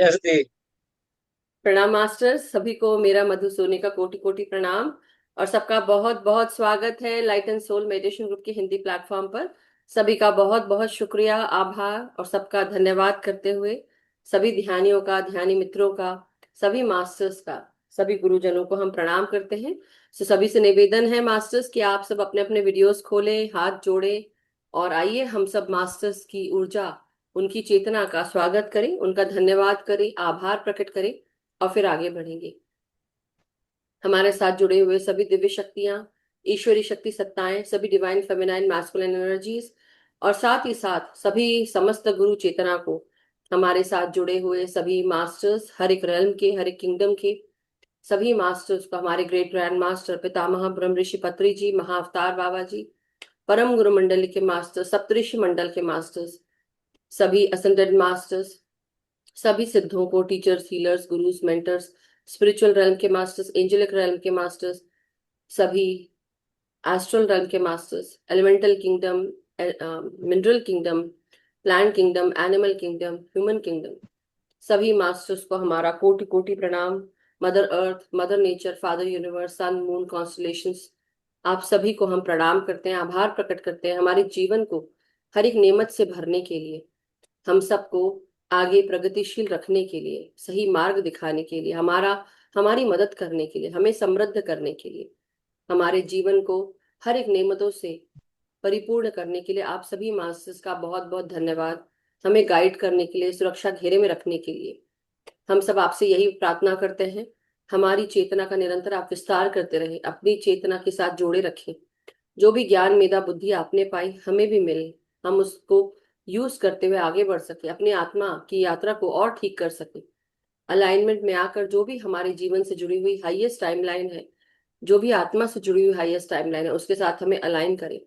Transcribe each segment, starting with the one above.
ऐसे। प्रणाम मास्टर, सभी को मेरा मधु सोनी का कोटि कोटि प्रणाम। और सबका बहुत बहुत स्वागत है light and soul meditation group की हिंदी प्लेटफॉर्म पर। सभी का बहुत बहुत शुक्रिया, आभार और सबका धन्यवाद करते हुए सभी ध्यानियों का, ध्यानी मित्रों का, सभी मास्टर्स का, सभी गुरुजनों को हम प्रणाम करते हैं। तो सभी से निवेदन है मास्टर्स कि आप सब अपने अपने वीडियोस खोलें, हाथ जोड़ें और आइए हम सब मास्टर्स की ऊर्जा, उनकी चेतना का स्वागत करें, उनका धन्यवाद करें, आभार प्रकट करें और फिर आगे बढ़ेंगे। हमारे साथ जुड़े हुए सभी दिव्य शक्तियां, ईश्वरी शक्ति सत्ताएं, सभी डिवाइन फेमिनाइन मैस्कुलिन एनर्जीज और साथ ही साथ सभी समस्त गुरु चेतना को, हमारे साथ जुड़े हुए सभी मास्टर्स, हर एक रेल्म के, हर एक किंगडम के सभी मास्टर्स को, हमारे ग्रेट ग्रैंड मास्टर पितामह ब्रह्म ऋषि पत्री जी, महाअवतार बाबा जी, परम गुरु मंडल के मास्टर, सप्तऋषि मंडल के मास्टर्स, सभी असेंडेड मास्टर्स, सभी सिद्धों को, teachers, healers, gurus, mentors, spiritual realm के मास्टर्स, एंजेलिक रेल्म के मास्टर्स, सभी एस्ट्रल रेल्म के masters, elemental kingdom, mineral kingdom, plant kingdom, animal kingdom, human kingdom, सभी मास्टर्स को हमारा कोटि कोटि प्रणाम। Mother earth, mother nature, father universe, sun, moon, constellations, आप सभी को हम प्रणाम करते हैं, आभार प्रकट करते हैं हमारे जीवन को हर एक नेमत से भरने के लिए, हम सबको आगे प्रगतिशील रखने के लिए, सही मार्ग दिखाने के लिए, हमारी मदद करने के लिए, हमें समृद्ध करने के लिए, हमारे जीवन को हर एक नेमतों से परिपूर्ण करने के लिए आप सभी मास्टर्स का बहुत बहुत धन्यवाद। हमें गाइड करने के लिए, सुरक्षा घेरे में रखने के लिए हम सब आपसे यही प्रार्थना करते हैं। हमारी चेतना का निरंतर आप विस्तार करते रहे, अपनी चेतना के साथ जोड़े रखें। जो भी ज्ञान, मेधा, बुद्धि आपने पाई हमें भी मिले, हम उसको यूज करते हुए आगे बढ़ सके, अपनी आत्मा की यात्रा को और ठीक कर सके। अलाइनमेंट में आकर जो भी हमारे जीवन से जुड़ी हुई हाईएस्ट टाइमलाइन है, जो भी आत्मा से जुड़ी हुई हाईएस्ट टाइमलाइन है, उसके साथ हमें अलाइन करें।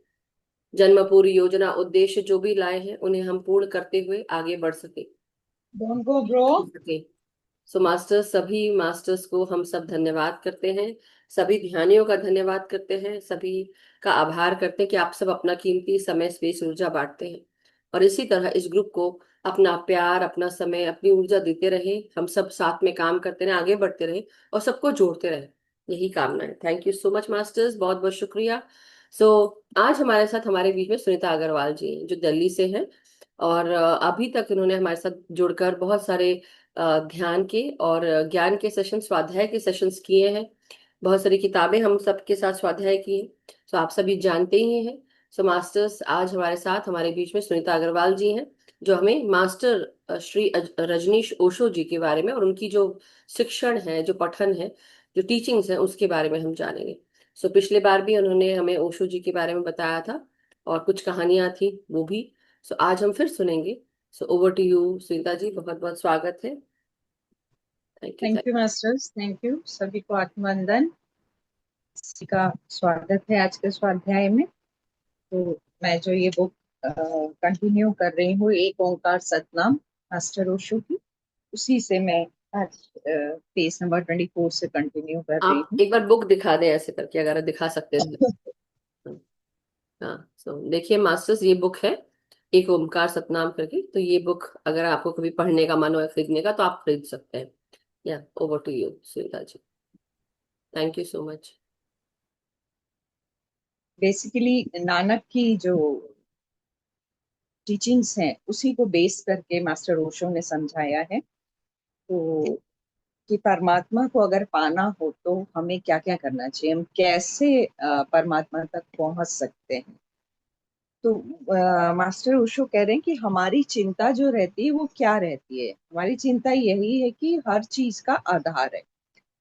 जन्म पूरी योजना, उद्देश्य जो भी लाए हैं उन्हें हम पूर्ण करते हुए आगे बढ़ सके, डोंट गो ब्रो। जी सके। सो मास्टर्स, सभी मास्टर्स को हम सब धन्यवाद करते हैं, सभी ध्यानियों का धन्यवाद करते हैं, सभी का आभार करते हैं कि आप सब अपना कीमती समय, स्पेस, ऊर्जा बांटते हैं और इसी तरह इस ग्रुप को अपना प्यार, अपना समय, अपनी ऊर्जा देते रहे। हम सब साथ में काम करते रहे, आगे बढ़ते रहे और सबको जोड़ते रहे, यही कामना है। Thank you so much masters, बहुत बहुत शुक्रिया। सो आज हमारे साथ, हमारे बीच में सुनीता अग्रवाल जी हैं जो दिल्ली से हैं और अभी तक इन्होंने हमारे साथ जुड़कर बहुत सारे ध्यान के और ज्ञान के सेशन, स्वाध्याय के सेशंस किए हैं। बहुत सारी किताबें हम सबके साथ स्वाध्याय की हैं। सो आप सभी जानते ही हैं। सो मास्टर्स, आज हमारे साथ, हमारे बीच में सुनीता अग्रवाल जी हैं जो हमें मास्टर श्री रजनीश ओशो जी के बारे में और उनकी जो शिक्षण है, जो पठन है, जो टीचिंग्स हैं, उसके बारे में हम जानेंगे। सो पिछले बार भी उन्होंने हमें ओशो जी के बारे में बताया था और कुछ कहानियां थी वो भी। सो आज हम फिर सुनेंगे। So over to you Sunita ji, बहुत बहुत स्वागत है। Thank you. Thank you masters, thank you सभी को आत्मवंदन। सभी का स्वागत है आज के स्वाध्याय में। तो मैं जो ये बुक कंटिन्यू कर रही हूँ, एक ओंकार सतनाम, मास्टर ओशो की, उसी से मैं आज पेज नंबर 24 से कंटिन्यू कर रही आप हूँ। एक बार बुक दिखा दें ऐसे करके, अगर दिखा सकते हैं तो। हाँ, सो देखिए मास्टर्स, ये बुक है एक ओमकार सतनाम करके। तो ये बुक अगर आपको कभी पढ़ने का मन हो या खरीदने का तो आप खरीद सकते हैं। या over to you Sunita ji, thank you so much. Basically Nanak की जो टीचिंग्स हैं उसी को बेस करके मास्टर ओशो ने समझाया है। तो कि परमात्मा को अगर पाना हो तो हमें क्या क्या करना चाहिए, हम कैसे परमात्मा तक पहुंच सकते हैं। तो मास्टर ओशो कह रहे हैं कि हमारी चिंता जो रहती है वो क्या रहती है। हमारी चिंता यही है कि हर चीज का आधार है,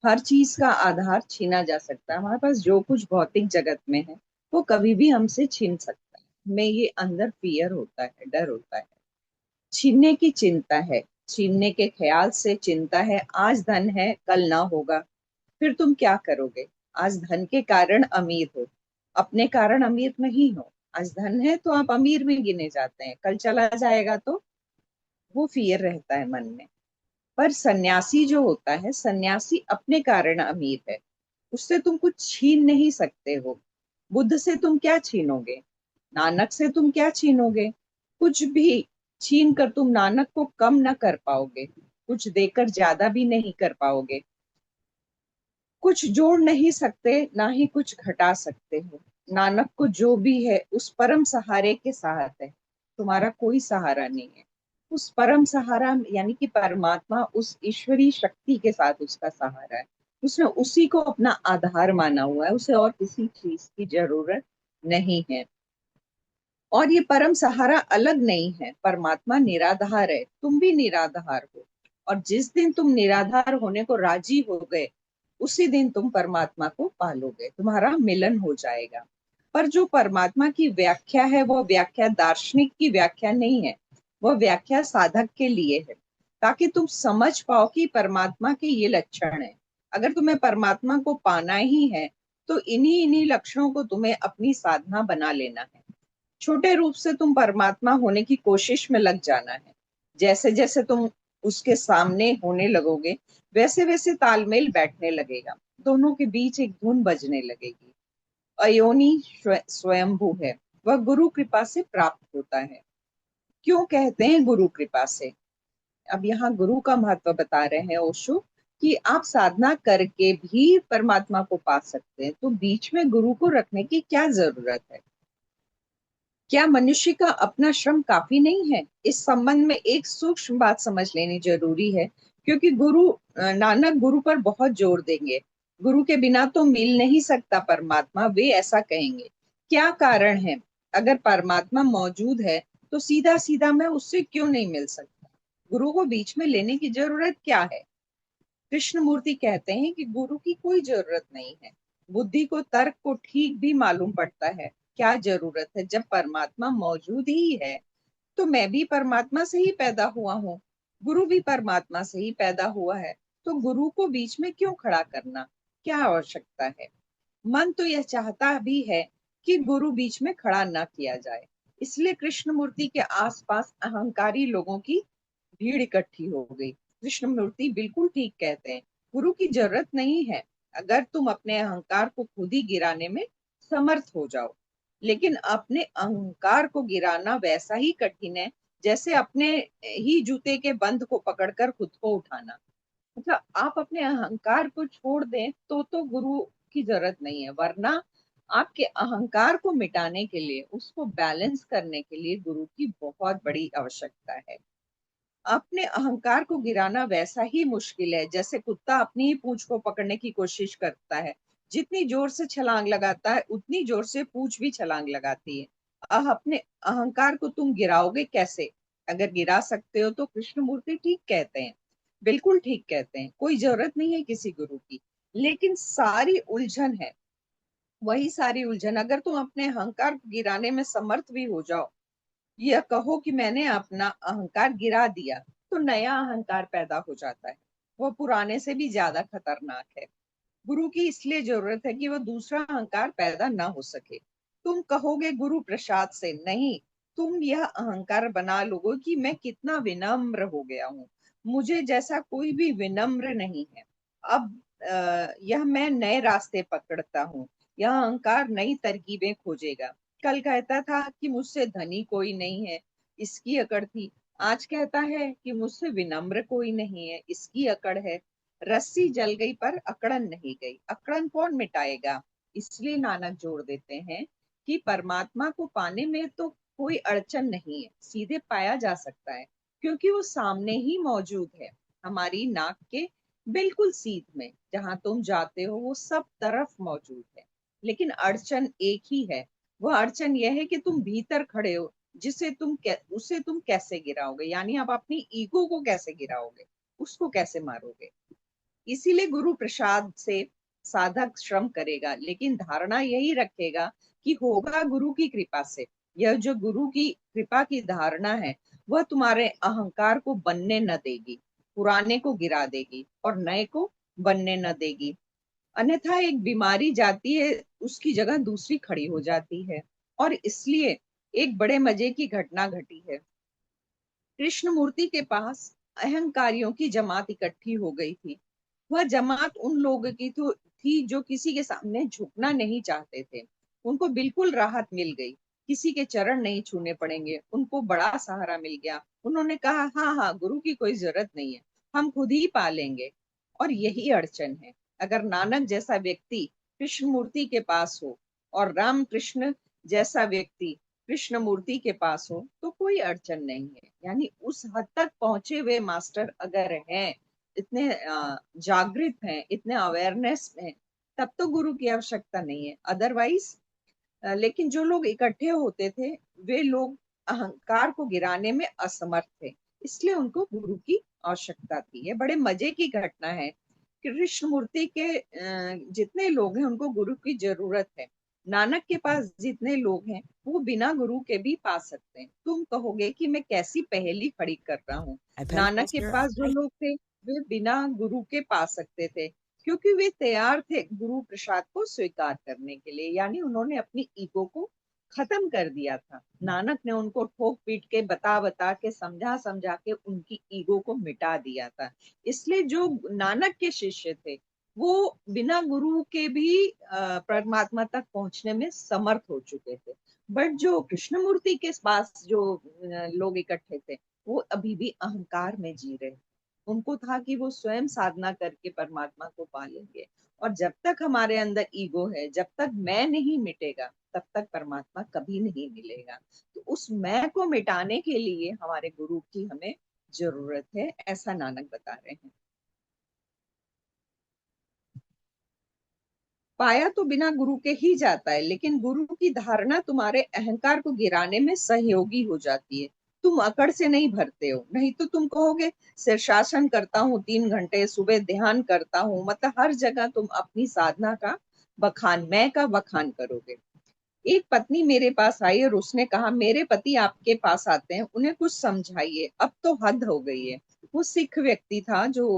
हर चीज का आधार छीना जा सकता है। हमारे पास जो कुछ भौतिक जगत में है वो कभी भी हमसे छीन सकता है। हमें ये अंदर फियर होता है, डर होता है, छीनने की चिंता है, छीनने के ख्याल से चिंता है। आज धन है, कल ना होगा, फिर तुम क्या करोगे। आज धन के कारण अमीर हो, अपने कारण अमीर नहीं हो। आज धन है तो आप अमीर में गिने जाते हैं, कल चला जाएगा तो वो फियर रहता है मन में। पर सन्यासी जो होता है, सन्यासी अपने कारण अमीर है, उससे तुम कुछ छीन नहीं सकते हो। बुद्ध से तुम क्या छीनोगे, नानक से तुम क्या छीनोगे, कुछ भी छीन कर तुम नानक को कम न कर पाओगे। कुछ देकर ज्यादा भी नहीं कर पाओगे। कुछ जोड़ नहीं सकते, ना ही कुछ घटा सकते हो। नानक को जो भी है उस परम सहारे के साथ है, तुम्हारा कोई सहारा नहीं है। उस परम सहारा यानी कि परमात्मा, उस ईश्वरी शक्ति के साथ उसका सहारा है। उसने उसी को अपना आधार माना हुआ है, उसे और किसी चीज की जरूरत नहीं है। और ये परम सहारा अलग नहीं है, परमात्मा निराधार है, तुम भी निराधार हो। और जिस दिन तुम निराधार होने को राजी हो गए, उसी दिन तुम परमात्मा को पालोगे, तुम्हारा मिलन हो जाएगा। पर जो परमात्मा की व्याख्या है, वो व्याख्या दार्शनिक की व्याख्या नहीं है, वह व्याख्या साधक के लिए है, ताकि तुम समझ पाओ कि परमात्मा के ये लक्षण है। अगर तुम्हें परमात्मा को पाना ही है, तो इन्हीं इन्हीं लक्षणों को तुम्हें अपनी साधना बना लेना है। छोटे रूप से तुम परमात्मा होने की कोशिश में लग जाना है। जैसे जैसे तुम उसके सामने होने लगोगे, वैसे वैसे तालमेल बैठने लगेगा, दोनों के बीच एक धुन बजने लगेगी। अयोनी स्वयंभू है, वह गुरु कृपा से प्राप्त होता है। क्यों कहते हैं गुरु कृपा से? अब यहाँ गुरु का महत्व बता रहे हैं ओशो, कि आप साधना करके भी परमात्मा को पा सकते हैं, तो बीच में गुरु को रखने की क्या जरूरत है? क्या मनुष्य का अपना श्रम काफी नहीं है? इस संबंध में एक सूक्ष्म बात समझ लेनी जरूरी है, क्योंकि नानक गुरु पर बहुत जोर देंगे। गुरु के बिना तो मिल नहीं सकता परमात्मा, वे ऐसा कहेंगे। क्या कारण है? अगर परमात्मा मौजूद है, तो सीधा सीधा मैं उससे क्यों नहीं मिल सकता? गुरु को बीच में लेने की जरूरत क्या है? कृष्णमूर्ति कहते हैं कि गुरु की कोई जरूरत नहीं है। बुद्धि को, तर्क को ठीक भी मालूम पड़ता है, क्या जरूरत है जब परमात्मा मौजूद ही है। तो मैं भी परमात्मा से ही पैदा हुआ हूँ, गुरु भी परमात्मा से ही पैदा हुआ है, तो गुरु को बीच में क्यों खड़ा करना? क्या आवश्यकता है? मन तो यह चाहता भी है कि गुरु बीच में खड़ा न किया जाए। इसलिए कृष्णमूर्ति के आसपास अहंकारी लोगों की भीड़ इकट्ठी हो गई। कृष्णमूर्ति बिल्कुल ठीक कहते हैं, गुरु की जरूरत नहीं है, अगर तुम अपने अहंकार को खुद ही गिराने में समर्थ हो जाओ। लेकिन अपने अहंकार को गिराना वैसा ही कठिन है, जैसे अपने ही जूते के बंद को पकड़कर खुद को उठाना। मतलब आप अपने अहंकार को छोड़ दें तो गुरु की जरूरत नहीं है, वरना आपके अहंकार को मिटाने के लिए, उसको बैलेंस करने के लिए गुरु की बहुत बड़ी आवश्यकता है। अपने अहंकार को गिराना वैसा ही मुश्किल है जैसे कुत्ता अपनी ही पूंछ को पकड़ने की कोशिश करता है। जितनी जोर से छलांग लगाता है, उतनी जोर से पूंछ भी छलांग लगाती है। अपने अहंकार को तुम गिराओगे कैसे? अगर गिरा सकते हो तो कृष्णमूर्ति ठीक कहते हैं, बिल्कुल ठीक कहते हैं, कोई जरूरत नहीं है किसी गुरु की। लेकिन सारी उलझन है, वही सारी उलझन, अगर तुम अपने अहंकार को गिराने में समर्थ भी हो जाओ, यह कहो कि मैंने अपना अहंकार गिरा दिया, तो नया अहंकार पैदा हो जाता है, वो पुराने से भी ज्यादा खतरनाक है। गुरु की इसलिए जरूरत है कि वो दूसरा अहंकार पैदा ना हो सके। तुम कहोगे गुरु प्रसाद से, नहीं, तुम यह अहंकार बना लोगे कि मैं कितना विनम्र हो गया हूँ, मुझे जैसा कोई भी विनम्र नहीं है। अब यह मैं नए रास्ते पकड़ता हूँ, यह अहंकार नई तरकीबें खोजेगा। कल कहता था कि मुझसे धनी कोई नहीं है, इसकी अकड़ थी। आज कहता है कि मुझसे विनम्र कोई नहीं है, इसकी अकड़ है। रस्सी जल गई पर अकड़न नहीं गई, अकड़न कौन मिटाएगा? इसलिए नानक जोड़ देते हैं कि परमात्मा को पाने में तो कोई अड़चन नहीं है, सीधे पाया जा सकता है, क्योंकि वो सामने ही मौजूद है, हमारी नाक के बिल्कुल सीध में। जहां तुम जाते हो वो सब तरफ मौजूद है। लेकिन अड़चन एक ही है, वह अड़चन यह है कि तुम भीतर खड़े हो, उसे तुम कैसे गिराओगे? यानी आप अपनी ईगो को कैसे गिराओगे, उसको कैसे मारोगे? इसीलिए गुरु प्रसाद से साधक श्रम करेगा, लेकिन धारणा यही रखेगा कि होगा गुरु की कृपा से। यह जो गुरु की कृपा की धारणा है, वह तुम्हारे अहंकार को बनने न देगी, पुराने को गिरा देगी और नए को बनने न देगी। अन्यथा एक बीमारी जाती है, उसकी जगह दूसरी खड़ी हो जाती है। और इसलिए एक बड़े मजे की घटना घटी है। कृष्णमूर्ति के पास अहंकारियों की जमात इकट्ठी हो गई थी। वह जमात उन लोगों की थी जो किसी के सामने झुकना नहीं चाहते थे। उनको बिल्कुल राहत मिल गई, किसी के चरण नहीं छूने पड़ेंगे, उनको बड़ा सहारा मिल गया। उन्होंने कहा हाँ हाँ, गुरु की कोई जरूरत नहीं है, हम खुद ही पालेंगे। और यही अड़चन है। अगर नानक जैसा व्यक्ति कृष्ण मूर्ति के पास हो और रामकृष्ण जैसा व्यक्ति कृष्ण मूर्ति के पास हो तो कोई अड़चन नहीं है। यानी उस हद तक पहुंचे हुए मास्टर अगर हैं, इतने जागृत हैं, इतने अवेयरनेस में, तब तो गुरु की आवश्यकता नहीं है। अदरवाइज लेकिन जो लोग इकट्ठे होते थे वे लोग अहंकार को गिराने में असमर्थ थे, इसलिए उनको गुरु की आवश्यकता थी। ये बड़े मजे की घटना है। कृष्ण मूर्ति के जितने लोग हैं उनको गुरु की जरूरत है। नानक के पास जितने लोग हैं वो बिना गुरु के भी पा सकते हैं। तुम कहोगे कि मैं कैसी पहेली खड़ी कर रहा हूँ। नानक के पास जो लोग थे वे बिना गुरु के पा सकते थे, क्योंकि वे तैयार थे गुरु प्रसाद को स्वीकार करने के लिए। यानी उन्होंने अपनी ईगो को खत्म कर दिया था। नानक ने उनको ठोक पीट के बता बता के समझा समझा के उनकी ईगो को मिटा दिया था। इसलिए जो नानक के शिष्य थे वो बिना गुरु के भी परमात्मा तक पहुंचने में समर्थ हो चुके थे। बट जो कृष्णमूर्ति के पास जो लोग इकट्ठे थे वो अभी भी अहंकार में जी रहे। उनको था कि वो स्वयं साधना करके परमात्मा को पालेंगे। और जब तक हमारे अंदर ईगो है, जब तक मैं नहीं मिटेगा, तब तक परमात्मा कभी नहीं मिलेगा। तो उस मैं को मिटाने के लिए हमारे गुरु की हमें जरूरत है, ऐसा नानक बता रहे हैं। पाया तो बिना गुरु के ही जाता है, लेकिन गुरु की धारणा तुम्हारे अहंकार को गिराने में सहयोगी हो जाती है। तुम अकड़ से नहीं भरते हो। नहीं तो तुम कहोगे शीर्षासन करता हूँ 3 घंटे, सुबह ध्यान करता हूँ, मतलब हर जगह तुम अपनी साधना का बखान, मैं का बखान करोगे। एक पत्नी मेरे पास आई और उसने कहा मेरे पति आपके पास आते हैं, उन्हें कुछ समझाइए, अब तो हद हो गई है। वो सिख व्यक्ति था जो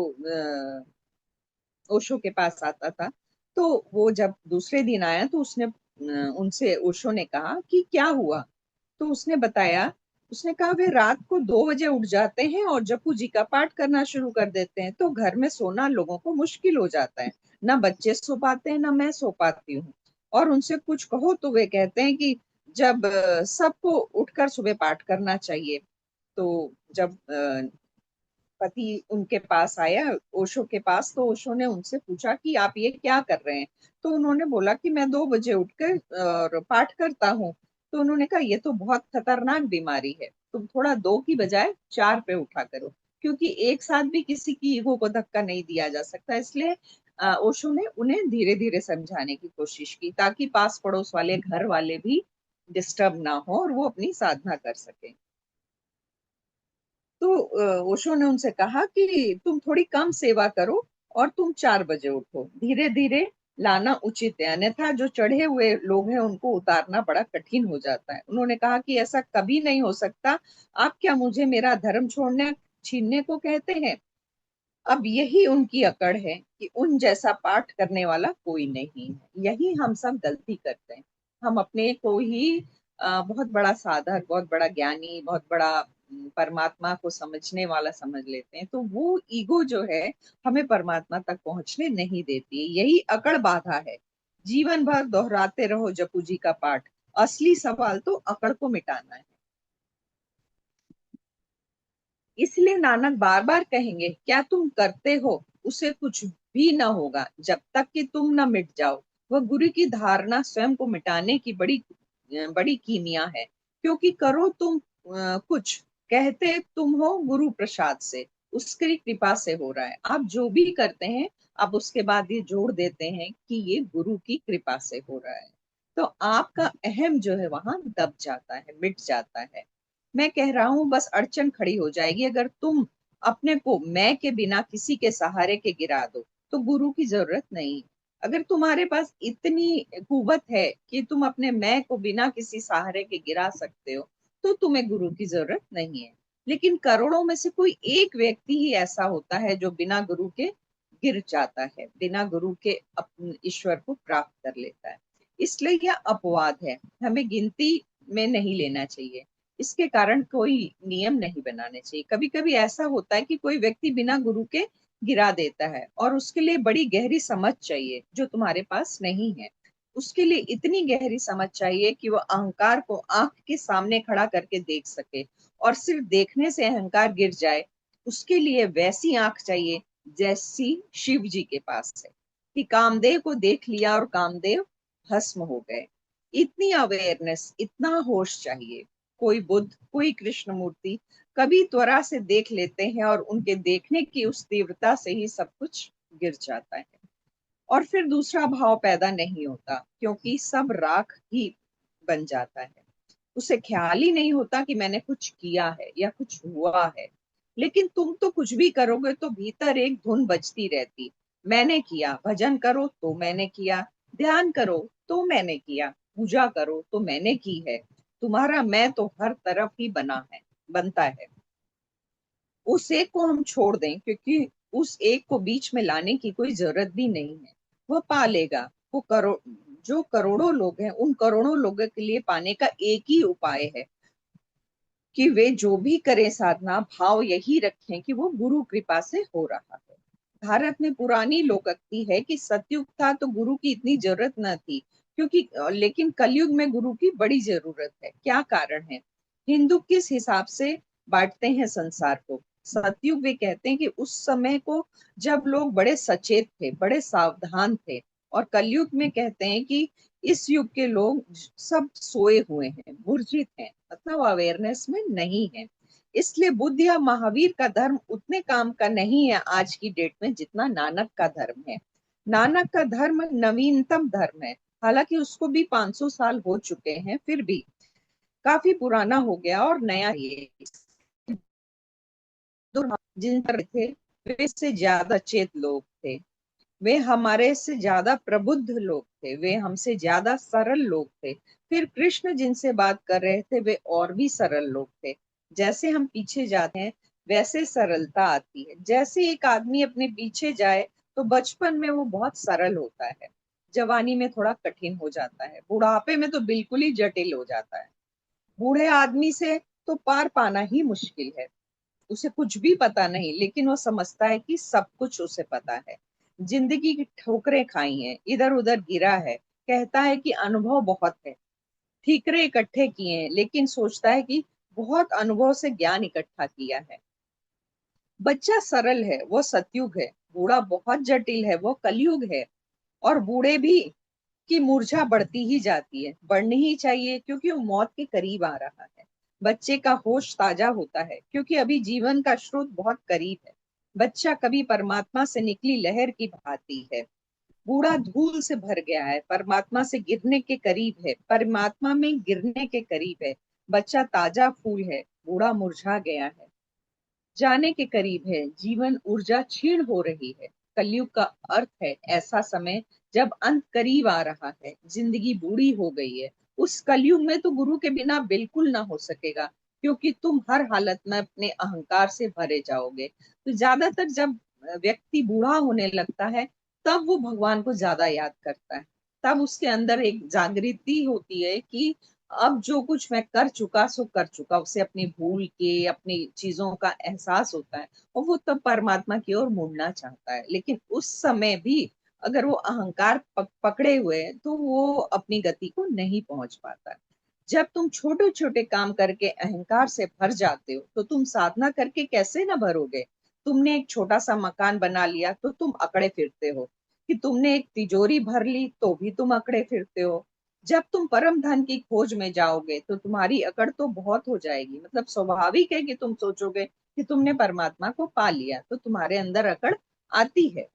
ओशो के पास आता था। तो वो जब दूसरे दिन आया तो उसने उनसे, ओशो ने कहा कि क्या हुआ। तो उसने बताया, उसने कहा वे रात को 2 बजे उठ जाते हैं और जपू जी का पाठ करना शुरू कर देते हैं, तो घर में सोना लोगों को मुश्किल हो जाता है। ना बच्चे सो पाते हैं ना मैं सो पाती हूँ। और उनसे कुछ कहो तो वे कहते हैं कि जब सबको उठकर सुबह पाठ करना चाहिए। तो जब पति उनके पास आया ओशो के पास, तो ओशो ने उनसे पूछा कि आप ये क्या कर रहे हैं। तो उन्होंने बोला कि मैं 2 बजे उठकर और पाठ करता हूँ। तो उन्होंने कहा ये तो बहुत खतरनाक बीमारी है, तुम थोड़ा 2 की बजाय 4 पे उठा करो, क्योंकि एक साथ भी किसी की ईगो को धक्का नहीं दिया जा सकता। इसलिए ओशो ने उन्हें धीरे धीरे समझाने की कोशिश की, ताकि पास पड़ोस वाले घर वाले भी डिस्टर्ब ना हो और वो अपनी साधना कर सके। तो ओशो ने उनसे कहा कि तुम थोड़ी कम सेवा करो और तुम 4 बजे उठो, धीरे धीरे लाना उचित है, अन्यथा जो चढ़े हुए लोग हैं उनको उतारना बड़ा कठिन हो जाता है। उन्होंने कहा कि ऐसा कभी नहीं हो सकता, आप क्या मुझे मेरा धर्म छोड़ने छीनने को कहते हैं। अब यही उनकी अकड़ है कि उन जैसा पाठ करने वाला कोई नहीं है। यही हम सब गलती करते हैं। हम अपने को ही बहुत बड़ा साधक, बहुत बड़ा ज्ञानी, बहुत बड़ा परमात्मा को समझने वाला समझ लेते हैं। तो वो ईगो जो है हमें परमात्मा तक पहुंचने नहीं देती है। यही अकड़ बाधा है। जीवन भर दोहराते रहो जपू जी का पाठ, असली सवाल तो अकड़ को मिटाना है। इसलिए नानक बार बार कहेंगे क्या तुम करते हो उसे कुछ भी न होगा जब तक कि तुम न मिट जाओ। वह गुरु की धारणा स्वयं को मिटाने की बड़ी बड़ी कीमिया है। क्योंकि करो तुम कुछ, कहते तुम हो गुरु प्रसाद से, उसकी कृपा से हो रहा है। आप जो भी करते हैं आप उसके बाद ये जोड़ देते हैं कि ये गुरु की कृपा से हो रहा है। तो आपका अहम जो है वहां दब जाता है, मिट जाता है। मैं कह रहा हूं बस अड़चन खड़ी हो जाएगी अगर तुम अपने को मैं के बिना किसी के सहारे के गिरा दो, तो गुरु की जरूरत नहीं। अगर तुम्हारे पास इतनी कुवत है कि तुम अपने मैं को बिना किसी सहारे के गिरा सकते हो, तो तुम्हें गुरु की जरूरत नहीं है। लेकिन करोड़ों में से कोई एक व्यक्ति ही ऐसा होता है जो बिना गुरु के गिर जाता है, बिना गुरु के अपने ईश्वर को प्राप्त कर लेता है। इसलिए यह अपवाद है, हमें गिनती में नहीं लेना चाहिए। इसके कारण कोई नियम नहीं बनाने चाहिए। कभी कभी ऐसा होता है कि कोई व्यक्ति बिना गुरु के गिरा देता है और उसके लिए बड़ी गहरी समझ चाहिए जो तुम्हारे पास नहीं है। उसके लिए इतनी गहरी समझ चाहिए कि वो अहंकार को आंख के सामने खड़ा करके देख सके, और सिर्फ देखने से अहंकार गिर जाए, उसके लिए वैसी आंख चाहिए जैसी शिव जी के पास है, कि कामदेव को देख लिया और कामदेव भस्म हो गए। इतनी अवेयरनेस, इतना होश चाहिए। कोई बुद्ध, कोई कृष्ण मूर्ति कभी त्वरा से देख लेते हैं और उनके देखने की उस तीव्रता से ही सब कुछ गिर जाता है, और फिर दूसरा भाव पैदा नहीं होता, क्योंकि सब राख ही बन जाता है। उसे ख्याल ही नहीं होता कि मैंने कुछ किया है या कुछ हुआ है। लेकिन तुम तो कुछ भी करोगे तो भीतर एक धुन बजती रहती, मैंने किया। भजन करो तो मैंने किया, ध्यान करो तो मैंने किया, पूजा करो तो मैंने की है। तुम्हारा मैं तो हर तरफ ही बनता है। उस एक को हम छोड़ दें, क्योंकि उस एक को बीच में लाने की कोई जरूरत भी नहीं है। वह पा लेगा। वो जो करोड़ों लोग हैं, उन करोड़ों लोगों के लिए पाने का एक ही उपाय है कि वे जो भी करें साधना, भाव यही रखें कि वो गुरु कृपा से हो रहा है। भारत में पुरानी लोकोक्ति है कि सतयुग था तो गुरु की इतनी जरूरत न थी, क्योंकि लेकिन कलयुग में गुरु की बड़ी जरूरत है। क्या कारण है? हिंदू किस हिसाब से बांटते हैं संसार को? सतयुग वे कहते हैं कि उस समय को जब लोग बड़े सचेत थे, बड़े सावधान थे, और कलयुग में कहते हैं कि इस युग के लोग सब सोए हुए हैं, मूर्छित हैं, मतलब अवेयरनेस में नहीं है। इसलिए बुद्ध या महावीर का धर्म उतने काम का नहीं है आज की डेट में जितना नानक का धर्म है। नानक का धर्म नवीनतम धर्म है, हालांकि उसको भी 500 साल हो चुके हैं, फिर भी काफी पुराना हो गया और नया ये। जिन पर थे वे से ज्यादा चेत लोग थे, वे हमारे से ज्यादा प्रबुद्ध लोग थे, वे हमसे ज्यादा सरल लोग थे। फिर कृष्ण जिनसे बात कर रहे थे वे और भी सरल लोग थे। जैसे हम पीछे जाते हैं वैसे सरलता आती है। जैसे एक आदमी अपने पीछे जाए तो बचपन में वो बहुत सरल होता है, जवानी में थोड़ा कठिन हो जाता है, बुढ़ापे में तो बिल्कुल ही जटिल हो जाता है। बूढ़े आदमी से तो पार पाना ही मुश्किल है। उसे कुछ भी पता नहीं, लेकिन वो समझता है कि सब कुछ उसे पता है। जिंदगी की ठोकरें खाई हैं, इधर उधर गिरा है, कहता है कि अनुभव बहुत है। ठीकरे इकट्ठे किए हैं, लेकिन सोचता है कि बहुत अनुभव से ज्ञान इकट्ठा किया है। बच्चा सरल है, वो सतयुग है। बूढ़ा बहुत जटिल है, वो कलयुग है। और बूढ़े भी की मूर्छा बढ़ती ही जाती है, बढ़नी ही चाहिए, क्योंकि वो मौत के करीब आ रहा है। बच्चे का होश ताजा होता है, क्योंकि अभी जीवन का स्रोत बहुत करीब है। बच्चा कभी परमात्मा से निकली लहर की भांति है। बूढ़ा धूल से भर गया है, परमात्मा से गिरने के करीब है, परमात्मा में गिरने के करीब है। बच्चा ताजा फूल है, बूढ़ा मुरझा गया है, जाने के करीब है, जीवन ऊर्जा क्षीण हो रही है। कलयुग का अर्थ है ऐसा समय जब अंत करीब आ रहा है, जिंदगी बूढ़ी हो गई है। उस कलयुग में तो गुरु के बिना बिल्कुल ना हो सकेगा, क्योंकि तुम हर हालत में अपने अहंकार से भरे जाओगे। तो ज्यादातर जब व्यक्ति बूढ़ा होने लगता है तब वो भगवान को ज्यादा याद करता है। तब उसके अंदर एक जागृति होती है कि अब जो कुछ मैं कर चुका सो कर चुका, उसे अपनी भूल के अपनी चीजों का एहसास होता है, और वो तब परमात्मा की ओर मुड़ना चाहता है। लेकिन उस समय भी अगर वो अहंकार पकड़े हुए है तो वो अपनी गति को नहीं पहुंच पाता। जब तुम छोटे छोटे काम करके अहंकार से भर जाते हो तो तुम साधना करके कैसे ना भरोगे? तुमने एक छोटा सा मकान बना लिया तो तुम अकड़े फिरते हो, कि तुमने एक तिजोरी भर ली तो भी तुम अकड़े फिरते हो। जब तुम परम धन की खोज में जाओगे तो तुम्हारी अकड़ तो बहुत हो जाएगी। मतलब स्वाभाविक है कि तुम सोचोगे कि तुमने परमात्मा को पा लिया, तो तुम्हारे अंदर अकड़ आती है।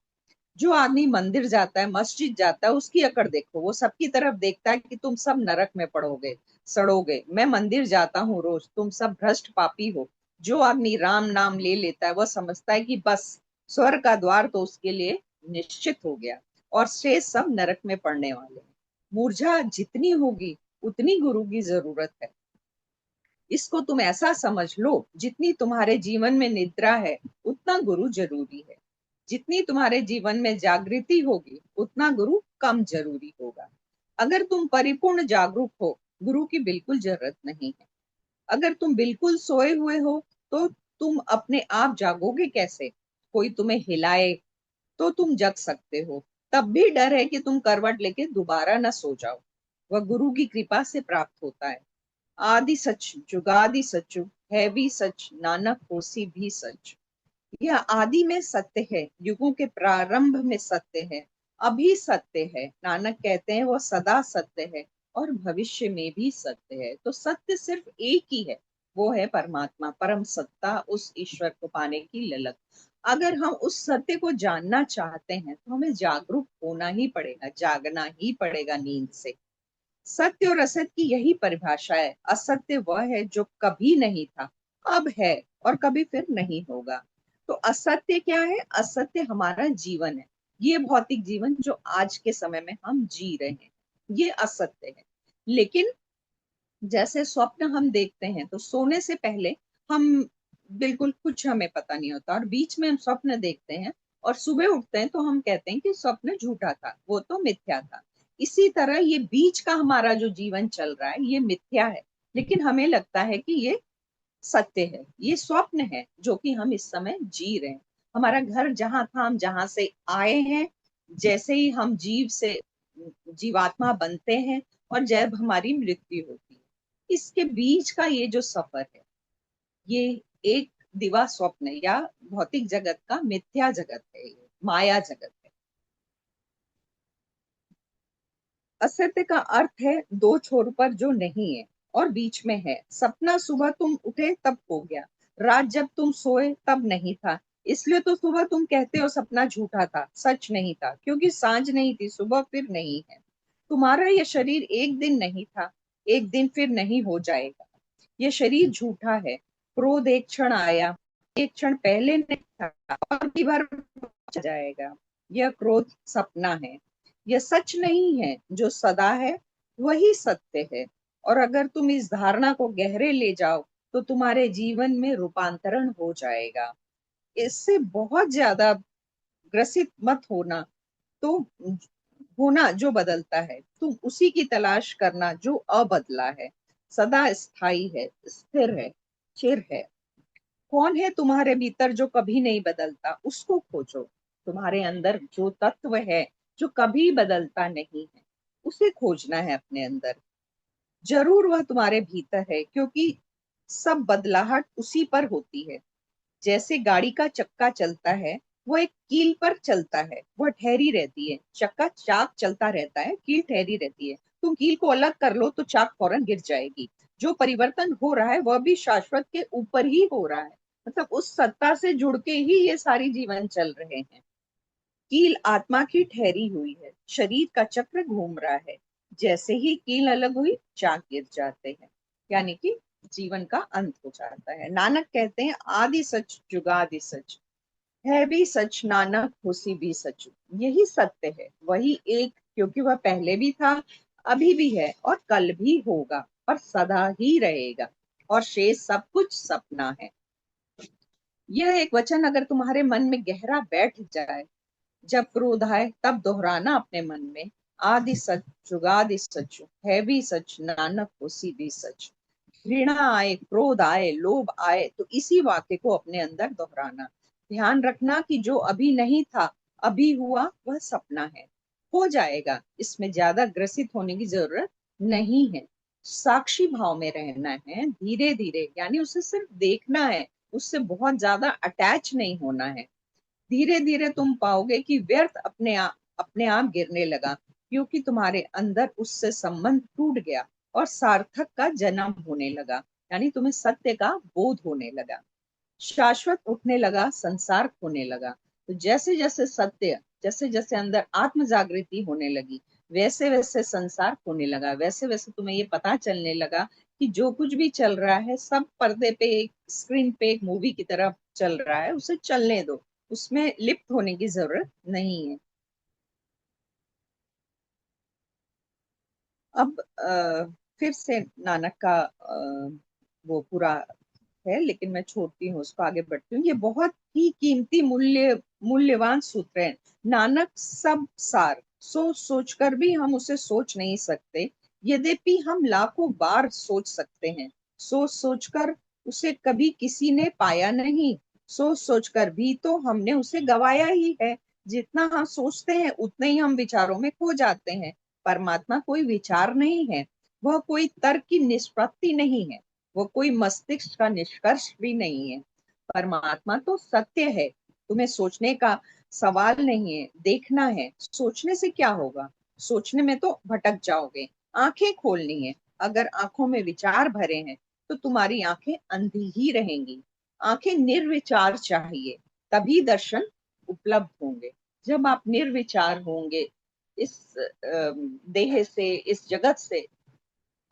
जो आदमी मंदिर जाता है, मस्जिद जाता है, उसकी अकड़ देखो, वो सबकी तरफ देखता है कि तुम सब नरक में पड़ोगे, सड़ोगे। मैं मंदिर जाता हूँ रोज, तुम सब भ्रष्ट पापी हो। जो आदमी राम नाम ले लेता है वह समझता है कि बस स्वर्ग का द्वार तो उसके लिए निश्चित हो गया, और शेष सब नरक में पड़ने वाले हैं। मूर्छा जितनी होगी उतनी गुरु की जरूरत है। इसको तुम ऐसा समझ लो, जितनी तुम्हारे जीवन में निद्रा है उतना गुरु जरूरी है। जितनी तुम्हारे जीवन में जागृति होगी उतना गुरु कम जरूरी होगा। अगर तुम परिपूर्ण जागरूक हो, गुरु की बिल्कुल जरूरत नहीं है। अगर तुम बिल्कुल सोए हुए हो तो तुम अपने आप जागोगे कैसे? कोई तुम्हें हिलाए तो तुम जग सकते हो, तब भी डर है कि तुम करवट लेके दोबारा ना सो जाओ। वह गुरु की कृपा से प्राप्त होता है। आदि सच जुगादि सचु, है भी सच नानक होसी भी सच। यह आदि में सत्य है, युगों के प्रारंभ में सत्य है, अभी सत्य है। नानक कहते हैं वो सदा सत्य है और भविष्य में भी सत्य है। तो सत्य सिर्फ एक ही है, वो है परमात्मा, परम सत्ता, उस ईश्वर को पाने की ललक। अगर हम उस सत्य को जानना चाहते हैं तो हमें जागरूक होना ही पड़ेगा, जागना ही पड़ेगा नींद से। सत्य और असत्य की यही परिभाषा है। असत्य वह है जो कभी नहीं था, अब है और कभी फिर नहीं होगा। तो असत्य क्या है? असत्य हमारा जीवन है, ये भौतिक जीवन जो आज के समय में हम जी रहे हैं, ये असत्य है। लेकिन जैसे स्वप्न हम देखते हैं तो सोने से पहले हम बिल्कुल कुछ हमें पता नहीं होता, और बीच में हम स्वप्न देखते हैं और सुबह उठते हैं तो हम कहते हैं कि स्वप्न झूठा था, वो तो मिथ्या था। इसी तरह ये बीच का हमारा जो जीवन चल रहा है ये मिथ्या है, लेकिन हमें लगता है कि ये सत्य है, ये स्वप्न है जो कि हम इस समय जी रहे हैं। हमारा घर जहां था, हम जहां से आए हैं, जैसे ही हम जीव से जीवात्मा बनते हैं और जब हमारी मृत्यु होती है, इसके बीच का ये जो सफर है, ये एक दिवा स्वप्न या भौतिक जगत का मिथ्या जगत है, ये माया जगत है। असत्य का अर्थ है दो छोर पर जो नहीं है और बीच में है। सपना सुबह तुम उठे तब हो गया, रात जब तुम सोए तब नहीं था। इसलिए तो सुबह तुम कहते हो सपना झूठा था, सच नहीं था, क्योंकि सांझ नहीं थी, सुबह फिर नहीं है। तुम्हारा यह शरीर एक दिन नहीं था, एक दिन फिर नहीं हो जाएगा। यह शरीर झूठा है। क्रोध एक क्षण आया, एक क्षण पहले नहीं था और भी बार जाएगा। यह क्रोध सपना है, यह सच नहीं है। जो सदा है वही सत्य है। और अगर तुम इस धारणा को गहरे ले जाओ तो तुम्हारे जीवन में रूपांतरण हो जाएगा। इससे बहुत ज्यादा ग्रसित मत होना। तो होना जो बदलता है, तुम उसी की तलाश करना जो अबदला है, सदा स्थायी है, स्थिर है, चिर है। कौन है तुम्हारे भीतर जो कभी नहीं बदलता? उसको खोजो। तुम्हारे अंदर जो तत्व है जो कभी बदलता नहीं है, उसे खोजना है अपने अंदर। जरूर वह तुम्हारे भीतर है, क्योंकि सब बदलाहट उसी पर होती है। जैसे गाड़ी का चक्का चलता है, वो एक कील पर चलता है, वह ठहरी रहती है। चक्का चाक चलता रहता है, कील ठहरी रहती है। तुम कील को अलग कर लो तो चाक फौरन गिर जाएगी। जो परिवर्तन हो रहा है वह भी शाश्वत के ऊपर ही हो रहा है, मतलब उस सत्ता से जुड़ के ही ये सारी जीवन चल रहे हैं। कील आत्मा की ठहरी हुई है, शरीर का चक्र घूम रहा है। जैसे ही कील अलग हुई, चाक गिर जाते हैं, यानी कि जीवन का अंत हो जाता है। नानक कहते हैं आदि सच जुगादि सच, है भी सच नानक होसी भी सच। यही सत्य है, वही एक, क्योंकि वह पहले भी था, अभी भी है और कल भी होगा और सदा ही रहेगा। और शेष सब कुछ सपना है। यह एक वचन अगर तुम्हारे मन में गहरा बैठ जाए, जब क्रोध आए तब दोहराना अपने मन में, आदि सच जुगादि सच, है भी सच नानक होसी भी सच। घृणा आए, क्रोध आए, लोभ आए, तो इसी वाक्य को अपने अंदर दोहराना। ध्यान रखना कि जो अभी नहीं था, अभी हुआ, वह सपना है, हो जाएगा। इसमें ज्यादा ग्रसित होने की जरूरत नहीं है। साक्षी भाव में रहना है, धीरे धीरे, यानी उसे सिर्फ देखना है, उससे बहुत ज्यादा अटैच नहीं होना है। धीरे धीरे तुम पाओगे कि व्यर्थ अपने आप गिरने लगा, क्योंकि तुम्हारे अंदर उससे संबंध टूट गया और सार्थक का जन्म होने लगा, यानी तुम्हें सत्य का बोध होने लगा। शाश्वत उठने लगा, संसार खोने लगा। तो जैसे जैसे सत्य, जैसे जैसे अंदर आत्म जागृति होने लगी, वैसे वैसे संसार खोने लगा, वैसे वैसे तुम्हें ये पता चलने लगा कि जो कुछ भी चल रहा है सब पर्दे पे, एक स्क्रीन पे एक मूवी की तरह चल रहा है, उसे चलने दो, उसमें लिप्त होने की जरूरत नहीं है। अब फिर से नानक का वो पूरा है, लेकिन मैं छोड़ती हूँ उसको, आगे बढ़ती हूँ। ये बहुत ही कीमती मूल्यवान सूत्र है। नानक सब सार, सोच सोच कर भी हम उसे सोच नहीं सकते, यद्यपि हम लाखों बार सोच सकते हैं। सोच सोच कर उसे कभी किसी ने पाया नहीं, सोच सोच कर भी तो हमने उसे गवाया ही है। जितना हम सोचते हैं उतने ही हम विचारों में खो जाते हैं। परमात्मा कोई विचार नहीं है, वह कोई तर्क की निष्पत्ति नहीं है, वो कोई मस्तिष्क का निष्कर्ष भी नहीं है। परमात्मा तो सत्य है, तुम्हें सोचने का सवाल नहीं है, देखना है। सोचने से क्या होगा? सोचने में तो भटक जाओगे। आंखें खोलनी है। अगर आंखों में विचार भरे हैं तो तुम्हारी आंखें अंधी ही रहेंगी। आंखें निर्विचार चाहिए, तभी दर्शन उपलब्ध होंगे। जब आप निर्विचार होंगे, इस देह से, इस जगत से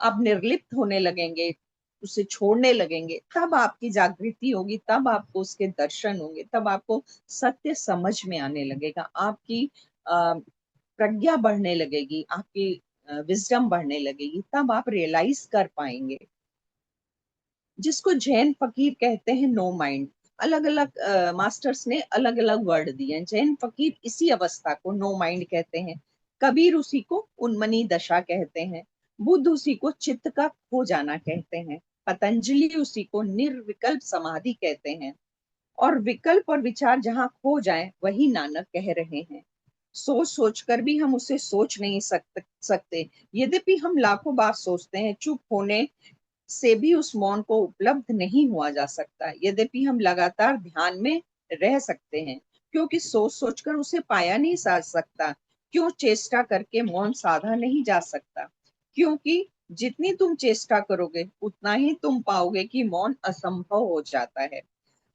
आप निर्लिप्त होने लगेंगे, उसे छोड़ने लगेंगे, तब आपकी जागृति होगी, तब आपको उसके दर्शन होंगे, तब आपको सत्य समझ में आने लगेगा, आपकी प्रज्ञा बढ़ने लगेगी, आपकी विजडम बढ़ने लगेगी, तब आप रियलाइज कर पाएंगे। जिसको जैन फकीर कहते हैं नो माइंड। अलग अलग मास्टर्स ने अलग अलग वर्ड दिए हैं। जैन फकीर इसी अवस्था को नो माइंड कहते हैं, कबीर उसी को उन्मनी दशा कहते हैं, बुद्ध उसी को चित्त का खो जाना कहते हैं, पतंजलि उसी को निर्विकल्प समाधि कहते हैं। और विकल्प और विचार जहाँ खो जाए वही नानक कह रहे हैं। सोच सोच कर भी हम उसे सोच नहीं सकते। यद्यपि हम लाखों बार सोचते हैं, चुप होने से भी उस मौन को उपलब्ध नहीं हुआ जा सकता। यद्यपि हम लगातार ध्यान में रह सकते हैं, क्योंकि सोच सोचकर उसे पाया नहीं जा सकता। क्यों चेष्टा करके मौन साधा नहीं जा सकता? क्योंकि जितनी तुम चेष्टा करोगे उतना ही तुम पाओगे कि मौन असंभव हो जाता है।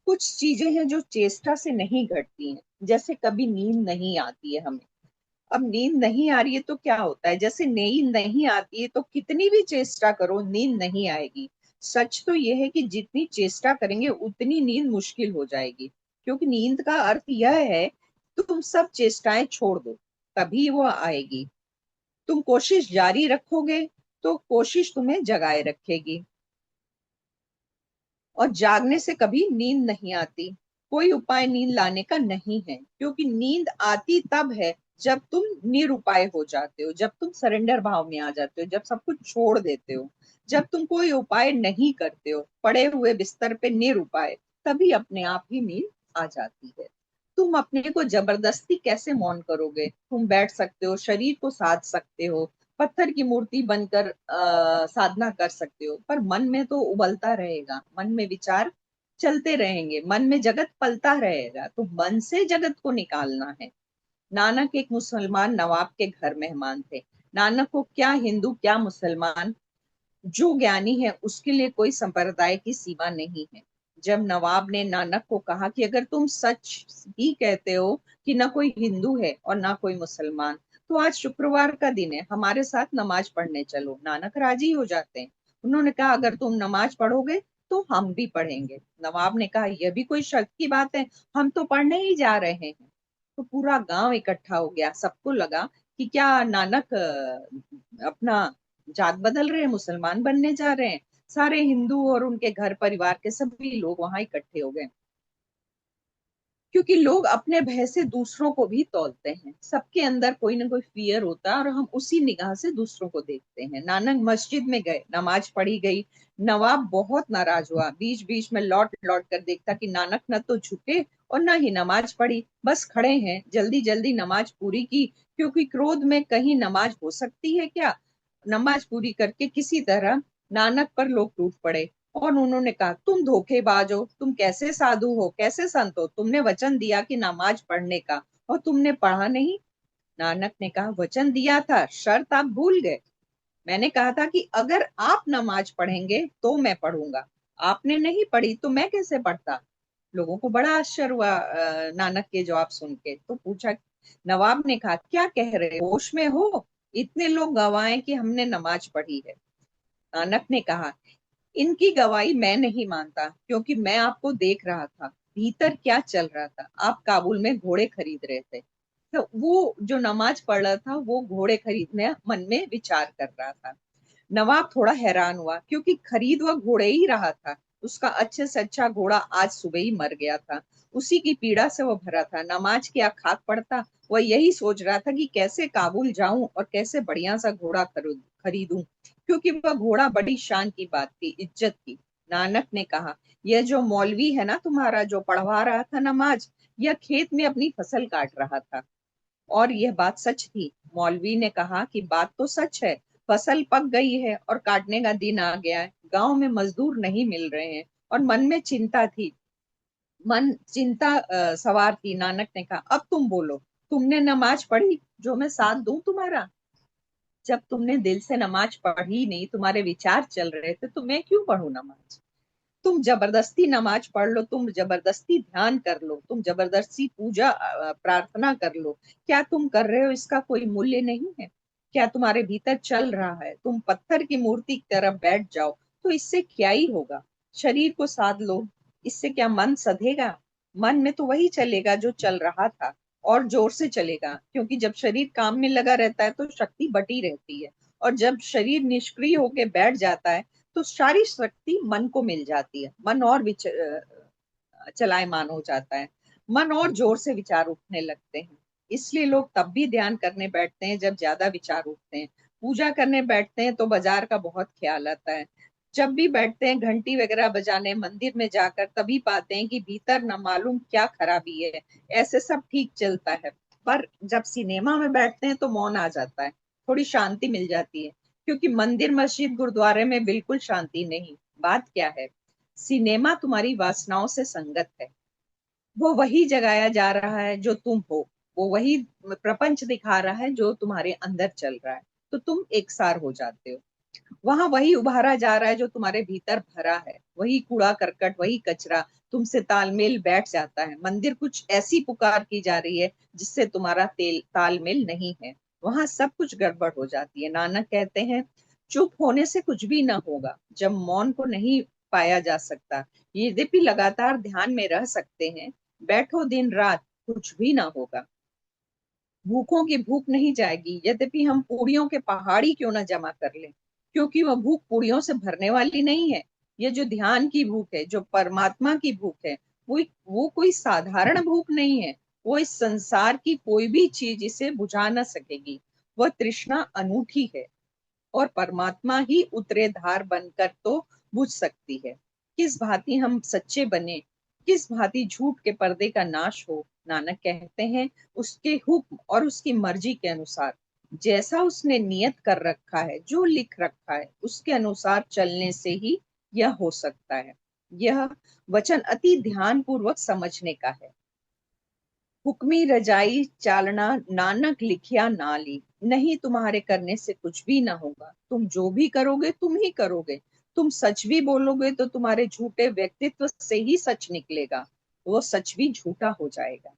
कुछ चीजें हैं जो चेष्टा से नहीं घटती हैं। जैसे कभी नींद नहीं आती है हमें। अब नींद नहीं आ रही है तो क्या होता है? जैसे नींद नहीं आती है तो कितनी भी चेष्टा करो नींद नहीं आएगी। सच तो यह है कि जितनी चेष्टा करेंगे उतनी नींद मुश्किल हो जाएगी, क्योंकि नींद का अर्थ यह है तुम सब चेष्टाएं छोड़ दो, तभी वो आएगी। तुम कोशिश जारी रखोगे तो कोशिश तुम्हें जगाए रखेगी। और जागने से कभी नींद नहीं आती। कोई उपाय नींद लाने का नहीं है, क्योंकि नींद आती तब है जब तुम निरुपाय हो जाते हो, जब तुम सरेंडर भाव में आ जाते हो, जब सब कुछ छोड़ देते हो, जब तुम कोई उपाय नहीं करते हो, पड़े हुए बिस्तर पे निरुपाय, तभी अपने आप ही नींद आ जाती है। तुम अपने को जबरदस्ती कैसे मौन करोगे? तुम बैठ सकते हो, शरीर को साध सकते हो, पत्थर की मूर्ति बनकर साधना कर सकते हो, पर मन में तो उबलता रहेगा, मन में विचार चलते रहेंगे, मन में जगत पलता रहेगा। तो मन से जगत को निकालना है। नानक एक मुसलमान नवाब के घर मेहमान थे। नानक को क्या हिंदू क्या मुसलमान, जो ज्ञानी है उसके लिए कोई संप्रदाय की सीमा नहीं है। जब नवाब ने नानक को कहा कि अगर तुम सच ही कहते हो कि ना कोई हिंदू है और ना कोई मुसलमान, तो आज शुक्रवार का दिन है, हमारे साथ नमाज पढ़ने चलो। नानक राजी हो जाते हैं। उन्होंने कहा अगर तुम नमाज पढ़ोगे तो हम भी पढ़ेंगे। नवाब ने कहा यह भी कोई शर्त की बात है, हम तो पढ़ने ही जा रहे हैं। तो पूरा गांव इकट्ठा हो गया। सबको लगा कि क्या नानक अपना जात बदल रहे हैं, मुसलमान बनने जा रहे हैं। सारे हिंदू और उनके घर परिवार के सभी लोग वहां इकट्ठे हो गए, क्योंकि लोग अपने भय से दूसरों को भी तौलते हैं। सबके अंदर कोई ना कोई फियर होता है और हम उसी निगाह से दूसरों को देखते हैं। नानक मस्जिद में गए, नमाज पढ़ी गई। नवाब बहुत नाराज हुआ, बीच बीच में लौट लौट कर देखता कि नानक न तो झुके और न ही नमाज पढ़ी, बस खड़े हैं। जल्दी जल्दी नमाज पूरी की, क्योंकि क्रोध में कहीं नमाज हो सकती है क्या। नमाज पूरी करके किसी तरह नानक पर लोग टूट पड़े और उन्होंने कहा तुम धोखेबाज हो, तुम कैसे साधु हो, कैसे संत हो, तुमने वचन दिया कि नमाज पढ़ने का और तुमने पढ़ा नहीं। नानक ने कहा वचन दिया था, शर्त आप भूल गए। मैंने कहा था कि अगर आप नमाज पढ़ेंगे तो मैं पढ़ूंगा, आपने नहीं पढ़ी तो मैं कैसे पढ़ता। लोगों को बड़ा आश्चर्य हुआ नानक के जवाब सुन के। तो पूछा, नवाब ने कहा क्या कह रहे हो, होश में हो? इतने लोग गवाएं कि हमने नमाज पढ़ी है। नानक ने कहा इनकी गवाही मैं नहीं मानता, क्योंकि मैं आपको देख रहा था भीतर क्या चल रहा था। आप काबुल में घोड़े खरीद रहे थे, तो वो जो नमाज पढ़ रहा था वो घोड़े खरीदने मन में विचार कर रहा था। नवाब थोड़ा हैरान हुआ, क्योंकि खरीद वह घोड़े ही रहा था। उसका अच्छे से अच्छा घोड़ा आज सुबह ही मर गया था। उसी की पीड़ा से वह भरा था। नमाज क्या खाक पड़ता, वह यही सोच रहा था कि कैसे काबुल जाऊं और कैसे बढ़िया सा घोड़ा खरीदूं, क्योंकि वह घोड़ा बड़ी शान की बात थी, इज्जत की। नानक ने कहा यह जो मौलवी है ना तुम्हारा, जो पढ़वा रहा था नमाज, यह खेत में अपनी फसल काट रहा था। और यह बात सच थी। मौलवी ने कहा कि बात तो सच है, फसल पक गई है और काटने का दिन आ गया है। गांव में मजदूर नहीं मिल रहे हैं और मन में चिंता थी मन चिंता सवार थी। नानक ने कहा, अब तुम बोलो, तुमने नमाज पढ़ी जो मैं साथ दूं तुम्हारा? जब तुमने दिल से नमाज पढ़ी नहीं, तुम्हारे विचार चल रहे थे, तो मैं क्यों पढ़ू नमाज? तुम जबरदस्ती नमाज पढ़ लो, तुम जबरदस्ती ध्यान कर लो, तुम जबरदस्ती पूजा प्रार्थना कर लो, क्या तुम कर रहे हो इसका कोई मूल्य नहीं है? क्या तुम्हारे भीतर चल रहा है? तुम पत्थर की मूर्ति की तरफ बैठ जाओ तो इससे क्या ही होगा? शरीर को साध लो, इससे क्या मन सधेगा? मन में तो वही चलेगा जो चल रहा था, और जोर से चलेगा, क्योंकि जब शरीर काम में लगा रहता है तो शक्ति बटी रहती है, और जब शरीर निष्क्रिय होकर बैठ जाता है तो सारी शक्ति मन को मिल जाती है। मन और चलायमान हो जाता है, मन और जोर से विचार उठने लगते हैं। इसलिए लोग तब भी ध्यान करने बैठते हैं जब ज्यादा विचार उठते हैं। पूजा करने बैठते हैं तो बाजार का बहुत ख्याल आता है। जब भी बैठते हैं घंटी वगैरह बजाने मंदिर में जाकर, तभी पाते हैं कि भीतर न मालूम क्या खराबी है। ऐसे सब ठीक चलता है, पर जब सिनेमा में बैठते हैं तो मौन आ जाता है, थोड़ी शांति मिल जाती है। क्योंकि मंदिर मस्जिद गुरुद्वारे में बिल्कुल शांति नहीं। बात क्या है? सिनेमा तुम्हारी वासनाओं से संगत है। वो वही जगाया जा रहा है जो तुम हो, वो वही प्रपंच दिखा रहा है जो तुम्हारे अंदर चल रहा है, तो तुम एक सार हो जाते हो। वहां वही उभारा जा रहा है जो तुम्हारे भीतर भरा है, वही कूड़ा करकट, वही कचरा तुमसे तालमेल बैठ जाता है। मंदिर कुछ ऐसी पुकार की जा रही है जिससे तुम्हारा तेल तालमेल नहीं है, वहां सब कुछ गड़बड़ हो जाती है। नानक कहते हैं, चुप होने से कुछ भी ना होगा। जब मौन को नहीं पाया जा सकता, यद्यपि लगातार ध्यान में रह सकते हैं, बैठो दिन रात, कुछ भी ना होगा। भूखों की भूख नहीं जाएगी, यद्यपि हम पूरियों के पहाड़ी क्यों ना जमा कर लें, क्योंकि वह भूख पूरियों से भरने वाली नहीं है। ये जो ध्यान की भूख है, जो परमात्मा की भूख है, वो कोई साधारण भूख नहीं है। वो इस संसार की कोई भी चीज इसे बुझा ना सकेगी। वह तृष्णा अनूठी है, और परमात्मा ही उतरे धार बनकर तो बुझ सकती है। किस भांति हम सच्चे बने, किस भांति झूठ के पर्दे का नाश हो। नानक कहते हैं, उसके हुक्म और उसकी मर्जी के अनुसार, जैसा उसने नियत कर रखा है, जो लिख रखा है, उसके अनुसार चलने से ही यह हो सकता है। यह वचन अति ध्यान पूर्वक समझने का है। हुक्मी रजाई चालना, नानक लिखिया नाली। नहीं, तुम्हारे करने से कुछ भी ना होगा। तुम जो भी करोगे तुम ही करोगे। तुम सच भी बोलोगे तो तुम्हारे झूठे व्यक्तित्व से ही सच निकलेगा, वो सच भी झूठा हो जाएगा।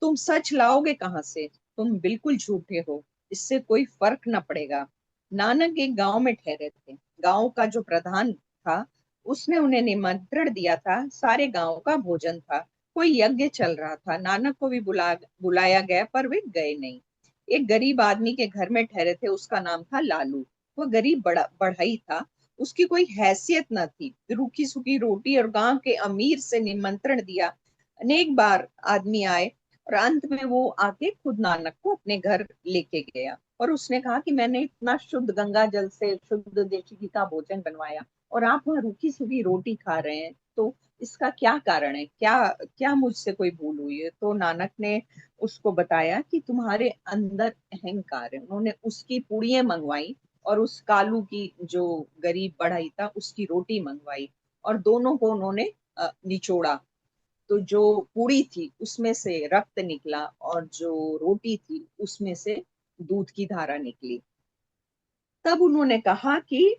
तुम सच लाओगे कहाँ से? तुम बिल्कुल झूठे हो, इससे कोई फर्क न पड़ेगा। नानक एक गांव में ठहरे थे। गांव का जो प्रधान था, उसने उन्हें निमंत्रण दिया था। सारे गांव का भोजन था। कोई यज्ञ चल रहा था। नानक को भी बुलाया गया, पर वे गए नहीं। एक गरीब आदमी के घर में ठहरे थे, उसका नाम था लालू। वह गरीब बढ़ई था, उसकी कोई हैसियत न थी। रूखी सूखी रोटी और गांव के अमीर से निमंत्रण दिया। अनेक बार आदमी आए, और अंत में वो आके खुद नानक को अपने घर लेके गया, और उसने कहा कि मैंने इतना शुद्ध गंगा जल से शुद्ध देशी घी का भोजन बनवाया, और आप वहाँ रूखी सूखी रोटी खा रहे हैं, तो इसका क्या कारण है? क्या क्या मुझसे कोई भूल हुई है? तो नानक ने उसको बताया कि तुम्हारे अंदर अहंकार है। उन्होंने उसकी पूड़ियां मंगवाई, और उस कालू की जो गरीब बढ़ई था उसकी रोटी मंगवाई, और दोनों को उन्होंने निचोड़ा। तो जो पूड़ी थी उसमें से रक्त निकला, और जो रोटी थी उसमें से दूध की धारा निकली। तब उन्होंने कहा कि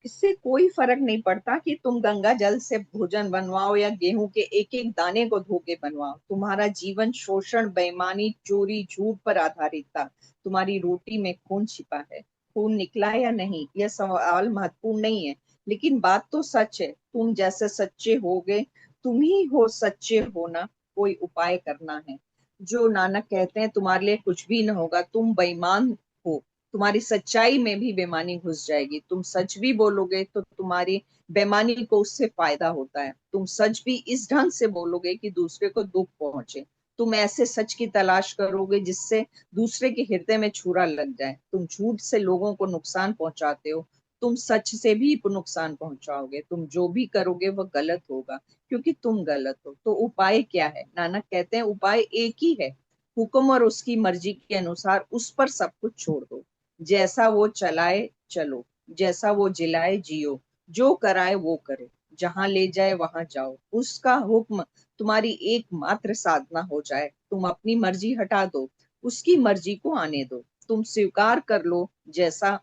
इससे कोई फर्क नहीं पड़ता कि तुम गंगा जल से भोजन बनवाओ या गेहूं के एक एक दाने को धो के बनवाओ। तुम्हारा जीवन शोषण, बेईमानी, चोरी, झूठ पर आधारित था। तुम्हारी रोटी में खून छिपा है। खून निकला या नहीं, यह सवाल महत्वपूर्ण नहीं है, लेकिन बात तो सच है। तुम जैसे सच्चे होगे, तुम ही हो सच्चे होना, कोई उपाय करना है। जो नानक कहते हैं, तुम्हारे लिए कुछ भी न होगा, तुम बेईमान हो, तुम्हारी सच्चाई में भी बेईमानी घुस जाएगी। तुम सच भी बोलोगे तो तुम्हारी बेईमानी को उससे फायदा होता है। तुम सच भी इस ढंग से बोलोगे कि दूसरे को दुख पहुंचे। तुम ऐसे सच की तलाश करोगे जिससे दूसरे के हृदय में छुरा लग जाए। तुम झूठ से लोगों को नुकसान पहुंचाते हो, तुम सच से भी नुकसान पहुंचाओगे। तुम जो भी करोगे वह गलत होगा, क्योंकि तुम गलत हो। तो उपाय क्या है? नानक कहते हैं, उपाय एक ही है। हुक्म और उसकी मर्जी के अनुसार उस पर सब कुछ छोड़ दो। जैसा वो चलाए चलो, जैसा वो जिलाए जियो, जो कराए वो करे। जहां ले जाए वहां जाओ, उसका हुक्म तुम्हारी एकमात्र साधना हो जाए। तुम अपनी मर्जी हटा दो, उसकी मर्जी को आने दो। तुम स्वीकार कर लो, जैसा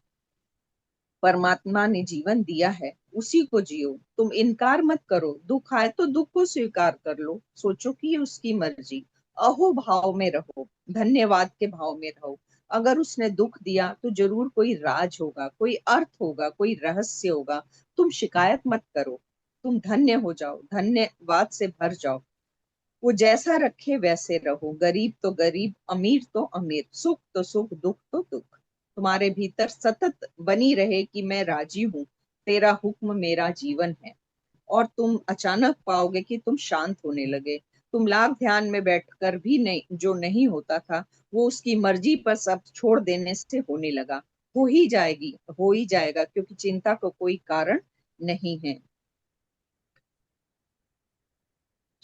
परमात्मा ने जीवन दिया है उसी को जियो। तुम इनकार मत करो, दुख आए तो दुख को स्वीकार कर लो, सोचो कि ये उसकी मर्जी। अहो भाव में रहो, धन्यवाद के भाव में रहो। अगर उसने दुख दिया तो जरूर कोई राज होगा, कोई अर्थ होगा, कोई रहस्य होगा। तुम शिकायत मत करो, तुम धन्य हो जाओ, धन्यवाद से भर जाओ। वो जैसा रखे वैसे रहो, गरीब तो गरीब, अमीर तो अमीर, सुख तो सुख, दुख तो दुख। तुम्हारे भीतर सतत बनी रहे कि मैं राजी हूँ, तेरा हुक्म मेरा जीवन है। और तुम अचानक पाओगे कि तुम शांत होने लगे। तुम लाख ध्यान में बैठकर भी नहीं, जो नहीं होता था वो उसकी मर्जी पर सब छोड़ देने से होने लगा। हो ही जाएगी, हो ही जाएगा, क्योंकि चिंता को कोई कारण नहीं है।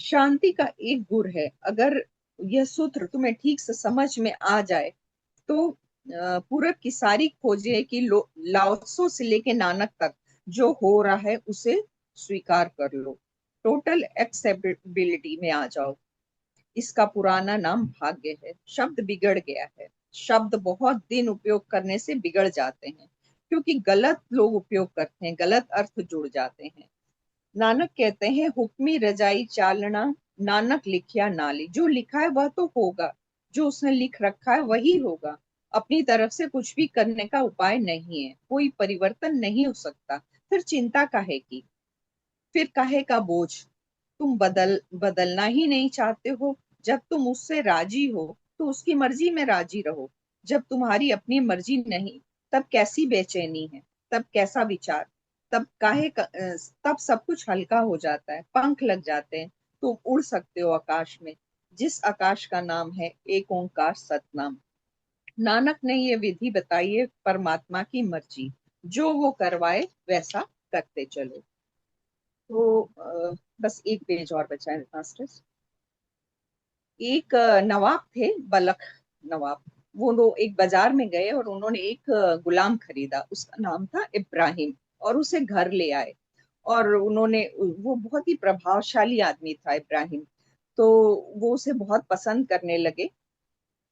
शांति का एक गुर है। अगर यह सूत्र तुम्हें ठीक से समझ में आ जाए तो पूरब की सारी खोजें कि लाओत्सो से लेके नानक तक जो हो रहा है उसे स्वीकार कर लो। टोटल एक्सेप्टेबिलिटी में आ जाओ। इसका पुराना नाम भाग्य है। शब्द बिगड़ गया है। शब्द बहुत दिन उपयोग करने से बिगड़ जाते हैं, क्योंकि गलत लोग उपयोग करते हैं, गलत अर्थ जुड़ जाते हैं। नानक कहते हैं, हुक्मी रजाई चालना, नानक लिखिया नाली। जो लिखा है वह तो होगा, जो उसने लिख रखा है वही होगा। अपनी तरफ से कुछ भी करने का उपाय नहीं है, कोई परिवर्तन नहीं हो सकता। फिर चिंता काहे की, फिर काहे का बोझ। तुम बदलना ही नहीं चाहते हो। जब तुम उससे राजी हो तो उसकी मर्जी में राजी रहो। जब तुम्हारी अपनी मर्जी नहीं, तब कैसी बेचैनी है, तब कैसा विचार, तब सब कुछ हल्का हो जाता है, पंख लग जाते हैं। तुम उड़ सकते हो आकाश में, जिस आकाश का नाम है एक ओंकार सतनाम। नानक ने ये विधि बताई है, परमात्मा की मर्जी, जो वो करवाए वैसा करते चलो। तो बस एक पेज और बचा है मास्टर्स। एक नवाब थे, बलख नवाब। वो लोग एक बाजार में गए और उन्होंने एक गुलाम खरीदा, उसका नाम था इब्राहिम। और उसे घर ले आए। और उन्होंने, वो बहुत ही प्रभावशाली आदमी था इब्राहिम। तो वो उसे बहुत पसंद करने लगे,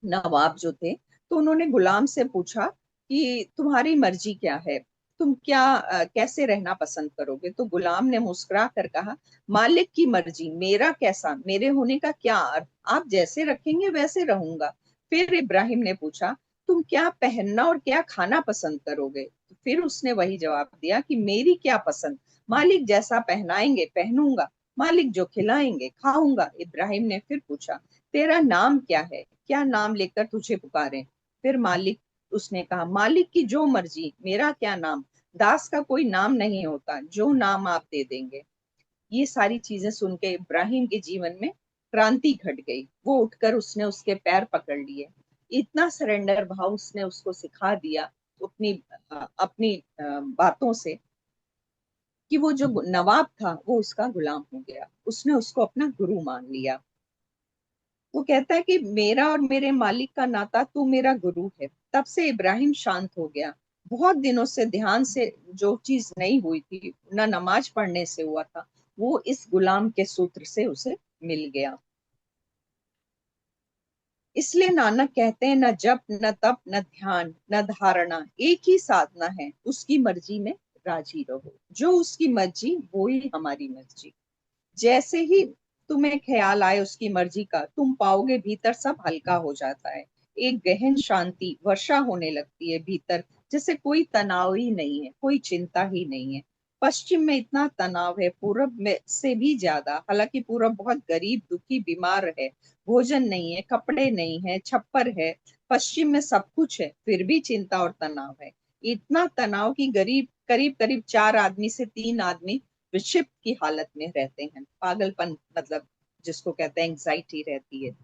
नवाब जो थे। तो उन्होंने गुलाम से पूछा कि तुम्हारी मर्जी क्या है, तुम क्या कैसे रहना पसंद करोगे। तो गुलाम ने मुस्कुरा कर कहा, मालिक की मर्जी, मेरा कैसा, मेरे होने का क्या अर्थ, आप जैसे रखेंगे वैसे रहूंगा। फिर इब्राहिम ने पूछा, तुम क्या पहनना और क्या खाना पसंद करोगे। तो फिर उसने वही जवाब दिया कि मेरी क्या पसंद, मालिक जैसा पहनाएंगे पहनूंगा, मालिक जो खिलाएंगे खाऊंगा। इब्राहिम ने फिर पूछा, तेरा नाम क्या है, क्या नाम लेकर तुझे पुकारें। फिर मालिक, उसने कहा, मालिक की जो मर्जी, मेरा क्या नाम, दास का कोई नाम नहीं होता, जो नाम आप दे देंगे। ये सारी चीजें सुन के इब्राहिम के जीवन में क्रांति घट गई। वो उठकर उसने उसके पैर पकड़ लिए। इतना सरेंडर भाव उसने उसको सिखा दिया अपनी अपनी बातों से, कि वो जो नवाब था वो उसका गुलाम हो गया, उसने उसको अपना गुरु मान लिया। वो कहता है कि मेरा और मेरे मालिक का नाता, तू मेरा गुरु है। तब से इब्राहिम शांत हो गया। बहुत दिनों से ध्यान से जो चीज नहीं हुई थी, ना नमाज पढ़ने से हुआ था, वो इस गुलाम के सूत्र से उसे मिल गया। इसलिए नानक कहते हैं, न जप न तप न ध्यान न धारणा, एक ही साधना है, उसकी मर्जी में राजी रहो। जो उसकी मर्जी वो ही हमारी मर्जी। जैसे ही तुम्हें ख्याल आए उसकी मर्जी का, तुम पाओगे भीतर सब हल्का हो जाता है। एक गहन शांति वर्षा होने लगती है भीतर, जैसे कोई तनाव ही नहीं है, कोई चिंता ही नहीं है। पश्चिम में इतना तनाव है, पूरब में से भी ज्यादा। हालांकि पूरब बहुत गरीब दुखी बीमार है, भोजन नहीं है, कपड़े नहीं है, छप्पर है। पश्चिम में सब कुछ है, फिर भी चिंता और तनाव है। इतना तनाव कि गरीब करीब करीब 4 आदमी से 3 आदमी विक्षिप्त की हालत में रहते हैं। पागलपन, मतलब जिसको कहते हैं एंग्जाइटी रहती है।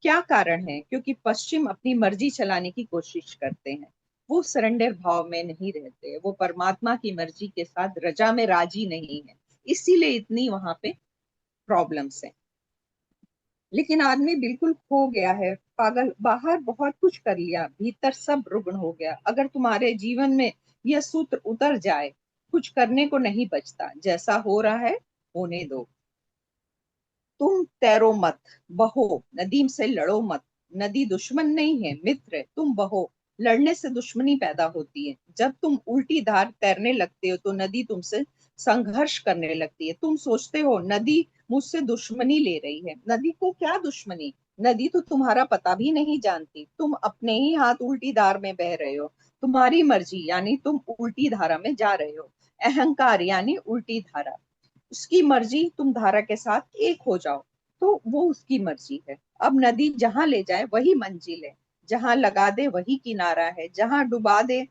क्या कारण है, क्योंकि पश्चिम अपनी मर्जी चलाने की कोशिश करते हैं। वो सरेंडर भाव में नहीं रहते, वो परमात्मा की मर्जी के साथ रजा में राजी नहीं है। इसीलिए इतनी वहां पे प्रॉब्लम्स हैं। लेकिन आदमी बिल्कुल खो गया है, पागल। बाहर बहुत कुछ कर लिया, भीतर सब रुग्ण हो गया। अगर तुम्हारे जीवन में यह सूत्र उतर जाए कुछ करने को नहीं बचता, जैसा हो रहा है होने दो। तुम तैरो मत, बहो, नदी से लड़ो मत। नदी दुश्मन नहीं है, मित्र है, तुम बहो। लड़ने से दुश्मनी पैदा होती है। जब तुम उल्टी धार तैरने लगते हो तो नदी तुमसे संघर्ष करने लगती है। तुम सोचते हो नदी मुझसे दुश्मनी ले रही है। नदी को क्या दुश्मनी? नदी तो तुम्हारा पता भी नहीं जानती। तुम अपने ही हाथ उल्टी धार में बह रहे हो। तुम्हारी मर्जी यानी तुम उल्टी धारा में जा रहे हो। अहंकार यानी उल्टी धारा। उसकी मर्जी, तुम धारा के साथ एक हो जाओ तो वो उसकी मर्जी है। अब नदी जहां ले जाए वही मंजिल है। जहां लगा दे वही किनारा है। जहां डुबा दे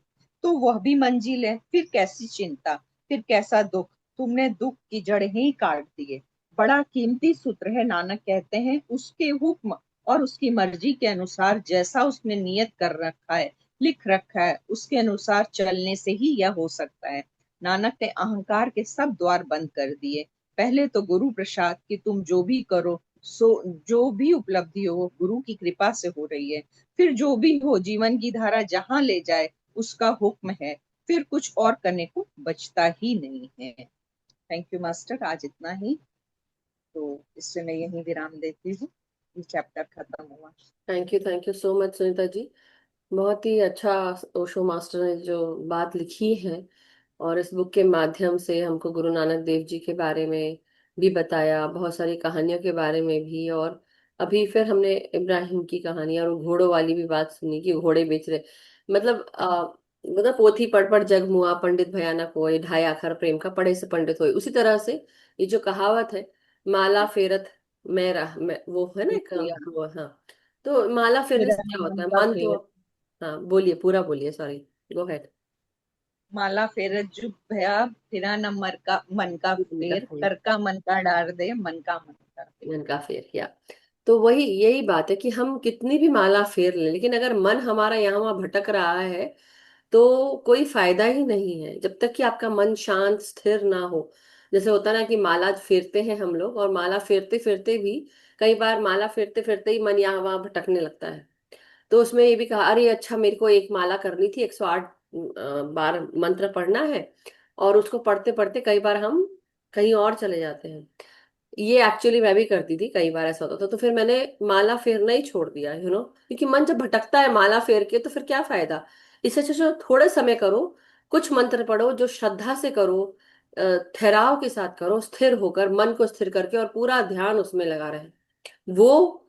तो वह भी मंजिल है। फिर कैसी चिंता, फिर कैसा दुख। तुमने दुख की जड़ ही काट दिए। बड़ा कीमती सूत्र है। नानक कहते हैं उसके हुक्म और उसकी मर्जी के अनुसार, जैसा उसने नियत कर रखा है, लिख रखा है, उसके अनुसार चलने से ही यह हो सकता है। नानक ने अहंकार के सब द्वार बंद कर दिए। पहले तो गुरु प्रसाद कि तुम जो भी करो सो, जो भी उपलब्धि हो वो गुरु की कृपा से हो रही है। फिर जो भी हो, जीवन की धारा जहां ले जाए उसका हुक्म है। फिर कुछ और करने को बचता ही नहीं है। थैंक यू मास्टर, आज इतना ही। तो इससे मैं यही विराम देती हूँ। ये चैप्टर खत्म हुआ। Thank you so much Sunita ji. बहुत ही अच्छा ओशो मास्टर ने जो बात लिखी है, और इस बुक के माध्यम से हमको गुरु नानक देव जी के बारे में भी बताया, बहुत सारी कहानियों के बारे में भी। और अभी फिर हमने इब्राहिम की कहानी और घोड़ों वाली भी बात सुनी कि घोड़े बेच रहे। मतलब मतलब पोथी पढ़ पढ़ जग मुआ, पंडित भयानक होए, ढाई आखर प्रेम का पढ़े से पंडित होए। उसी तरह से ये जो कहावत है, माला फेरत मैं वो है ना एक, जी हाँ। वो हाँ। तो माला फेरने मेरा से क्या मन होता है? का मन तो, फेर, हाँ बोलिए, पूरा बोलिए, सॉरी, गो हेड। माला फेरत जुग भया, फिरा न मन का उनका फेर, फेर, कर का मन का डार दे, मन का फेर। उनका फेर, या तो वही यही बात है कि हम कितनी भी माला फेर ले, लेकिन अगर मन हमारा यहाँ वहां भटक रहा है तो कोई फायदा ही नहीं है, जब तक कि आपका मन शांत स्थिर ना हो। जैसे होता है ना कि माला फेरते हैं हम लोग, और माला फेरते फेरते भी कई बार माला फेरते फेरते ही मन यहाँ वहां भटकने लगता है। तो उसमें ये भी कहा, अरे अच्छा मेरे को एक माला करनी थी, 108 बार मंत्र पढ़ना है, और उसको पढ़ते पढ़ते कई बार हम कहीं और चले जाते हैं। ये एक्चुअली मैं भी करती थी, कई बार ऐसा होता था, तो फिर मैंने माला फेरना ही छोड़ दिया, क्योंकि मन जब भटकता है माला फेर के तो फिर क्या फायदा। इससे अच्छा जो थोड़े समय करो, कुछ मंत्र पढ़ो जो श्रद्धा से करो, ठहराव के साथ करो, स्थिर होकर, मन को स्थिर करके, और पूरा ध्यान उसमें लगा रहे। वो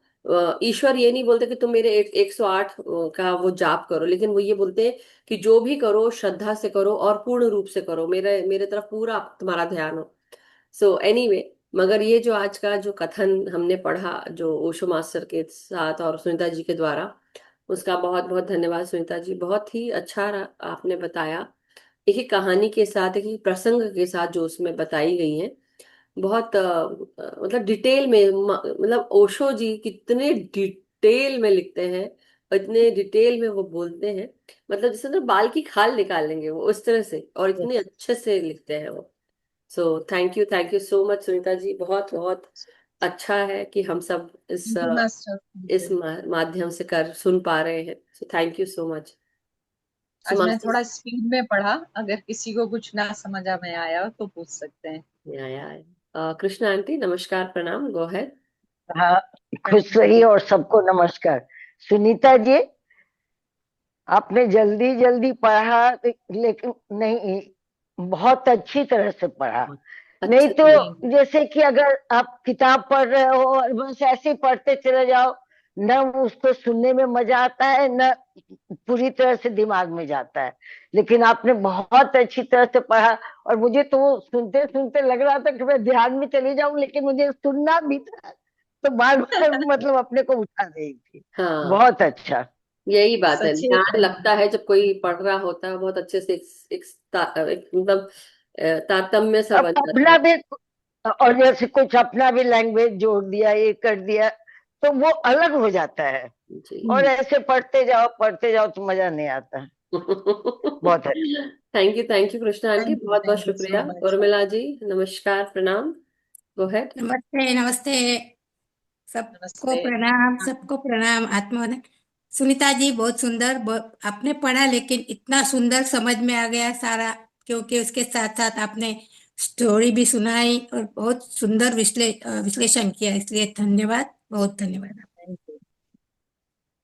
ईश्वर ये नहीं बोलते कि तुम मेरे 108 का वो जाप करो, लेकिन वो ये बोलते हैं कि जो भी करो श्रद्धा से करो और पूर्ण रूप से करो, मेरे मेरे तरफ पूरा तुम्हारा ध्यान हो। सो एनीवे, मगर ये जो आज का जो कथन हमने पढ़ा जो ओशो मास्टर के साथ और सुनीता जी के द्वारा, उसका बहुत बहुत धन्यवाद सुनीता जी। बहुत ही अच्छा आपने बताया, एक एक कहानी के साथ, एक एक प्रसंग के साथ जो उसमें बताई गई है। बहुत मतलब डिटेल में, मतलब ओशो जी कितने डिटेल में लिखते हैं, और इतने डिटेल में वो बोलते हैं, मतलब जैसे ना बाल की खाल निकाल लेंगे वो, उस तरह से, और इतने यस। अच्छे से लिखते हैं वो। So thank you so much Sunita ji. बहुत बहुत अच्छा है कि हम सब थैंक यू मास्टर, थैंक इस यू। माध्यम से कर सुन पा रहे हैं। So thank you so much. So आज मैं मास्टर, थोड़ा स्पीड में पढ़ा, अगर किसी को कुछ ना समझ में आया तो पूछ सकते हैं। या कृष्णा आंटी, नमस्कार, प्रणाम, गो है। हाँ, खुश प्रणाम रहिए जी। और सबको नमस्कार। सुनीता जी, आपने जल्दी जल्दी पढ़ा, लेकिन नहीं, बहुत अच्छी तरह से पढ़ा। नहीं अच्छे तो से। थैंक जैसे कि अगर आप किताब पढ़ रहे हो और बस ऐसे ही पढ़ते चले जाओ, न उसको सुनने में मजा आता है, न पूरी तरह से दिमाग में जाता है। लेकिन आपने बहुत अच्छी तरह से पढ़ा, और मुझे तो वो सुनते सुनते लग रहा था कि मैं ध्यान में चली जाऊं, लेकिन मुझे सुनना भी था, तो बार बार मतलब अपने को उठा रही थी। हाँ, बहुत अच्छा। यही बात है, सच्चे ध्यान लगता है जब कोई पढ़ रहा होता है, बहुत अच्छे से एक मतलब तारतम्य सा अब बन जाता अपना है। भी, और जैसे कुछ अपना भी लैंग्वेज जोड़ दिया, ये कर दिया, तो वो अलग हो जाता है। जी। और ऐसे पढ़ते जाओ तो मजा नहीं आता। बहुत अच्छा। थैंक यू कृष्णा आंटी, बहुत बहुत थैंक यू शुक्रिया। So much. उर्मिला जी, नमस्कार, प्रणाम, गो हेड। नमस्ते नमस्ते। सबको नमस्ते। प्रणाम, सबको प्रणाम, आत्मवंदन। सुनीता जी बहुत सुंदर, आपने पढ़ा लेकिन इतना सुंदर समझ में आ गया सारा क्योंकि उसके साथ साथ आपने स्टोरी भी सुनाई और बहुत सुंदर विश्लेषण किया, इसलिए धन्यवाद, बहुत धन्यवाद।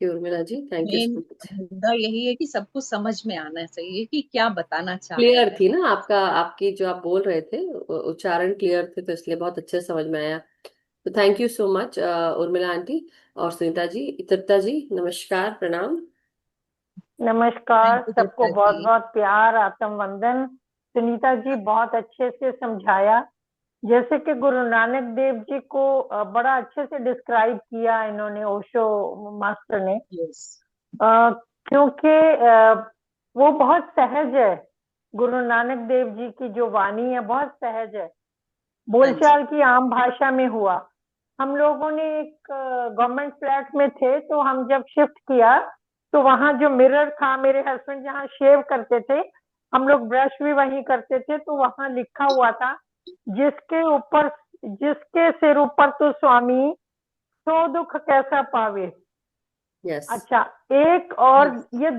उर्मिला जी, थैंक यू मेन सो मच। मुद्दा यही है कि सबको समझ में आना चाहिए कि क्या बताना चाह रहे क्लियर हैं। थी ना आपका, आपकी जो आप बोल रहे थे उच्चारण क्लियर थे, तो इसलिए बहुत अच्छे से समझ में आया। तो thank you so much Urmila aunty और सुनीता जी। तृप्ता जी, नमस्कार, प्रणाम। नमस्कार, थैंक यू सबको दीप्ता बहुत जी। बहुत प्यार, आत्म वंदन। सुनीता जी बहुत अच्छे से समझाया, जैसे कि गुरु नानक देव जी को बड़ा अच्छे से डिस्क्राइब किया इन्होंने, ओशो मास्टर ने। यस। क्योंकि वो बहुत सहज है। गुरु नानक देव जी की जो वाणी है बहुत सहज है, हाँ जी। बोलचाल की आम भाषा में हुआ। हम लोगों ने एक गवर्नमेंट फ्लैट में थे, तो हम जब शिफ्ट किया तो वहां जो मिरर था, मेरे हस्बैंड जहाँ शेव करते थे, हम लोग ब्रश भी वहीं करते थे, तो वहां लिखा हुआ था, जिसके सिर ऊपर तो स्वामी सो दुख कैसा पावे। यस। अच्छा, एक और यस। ये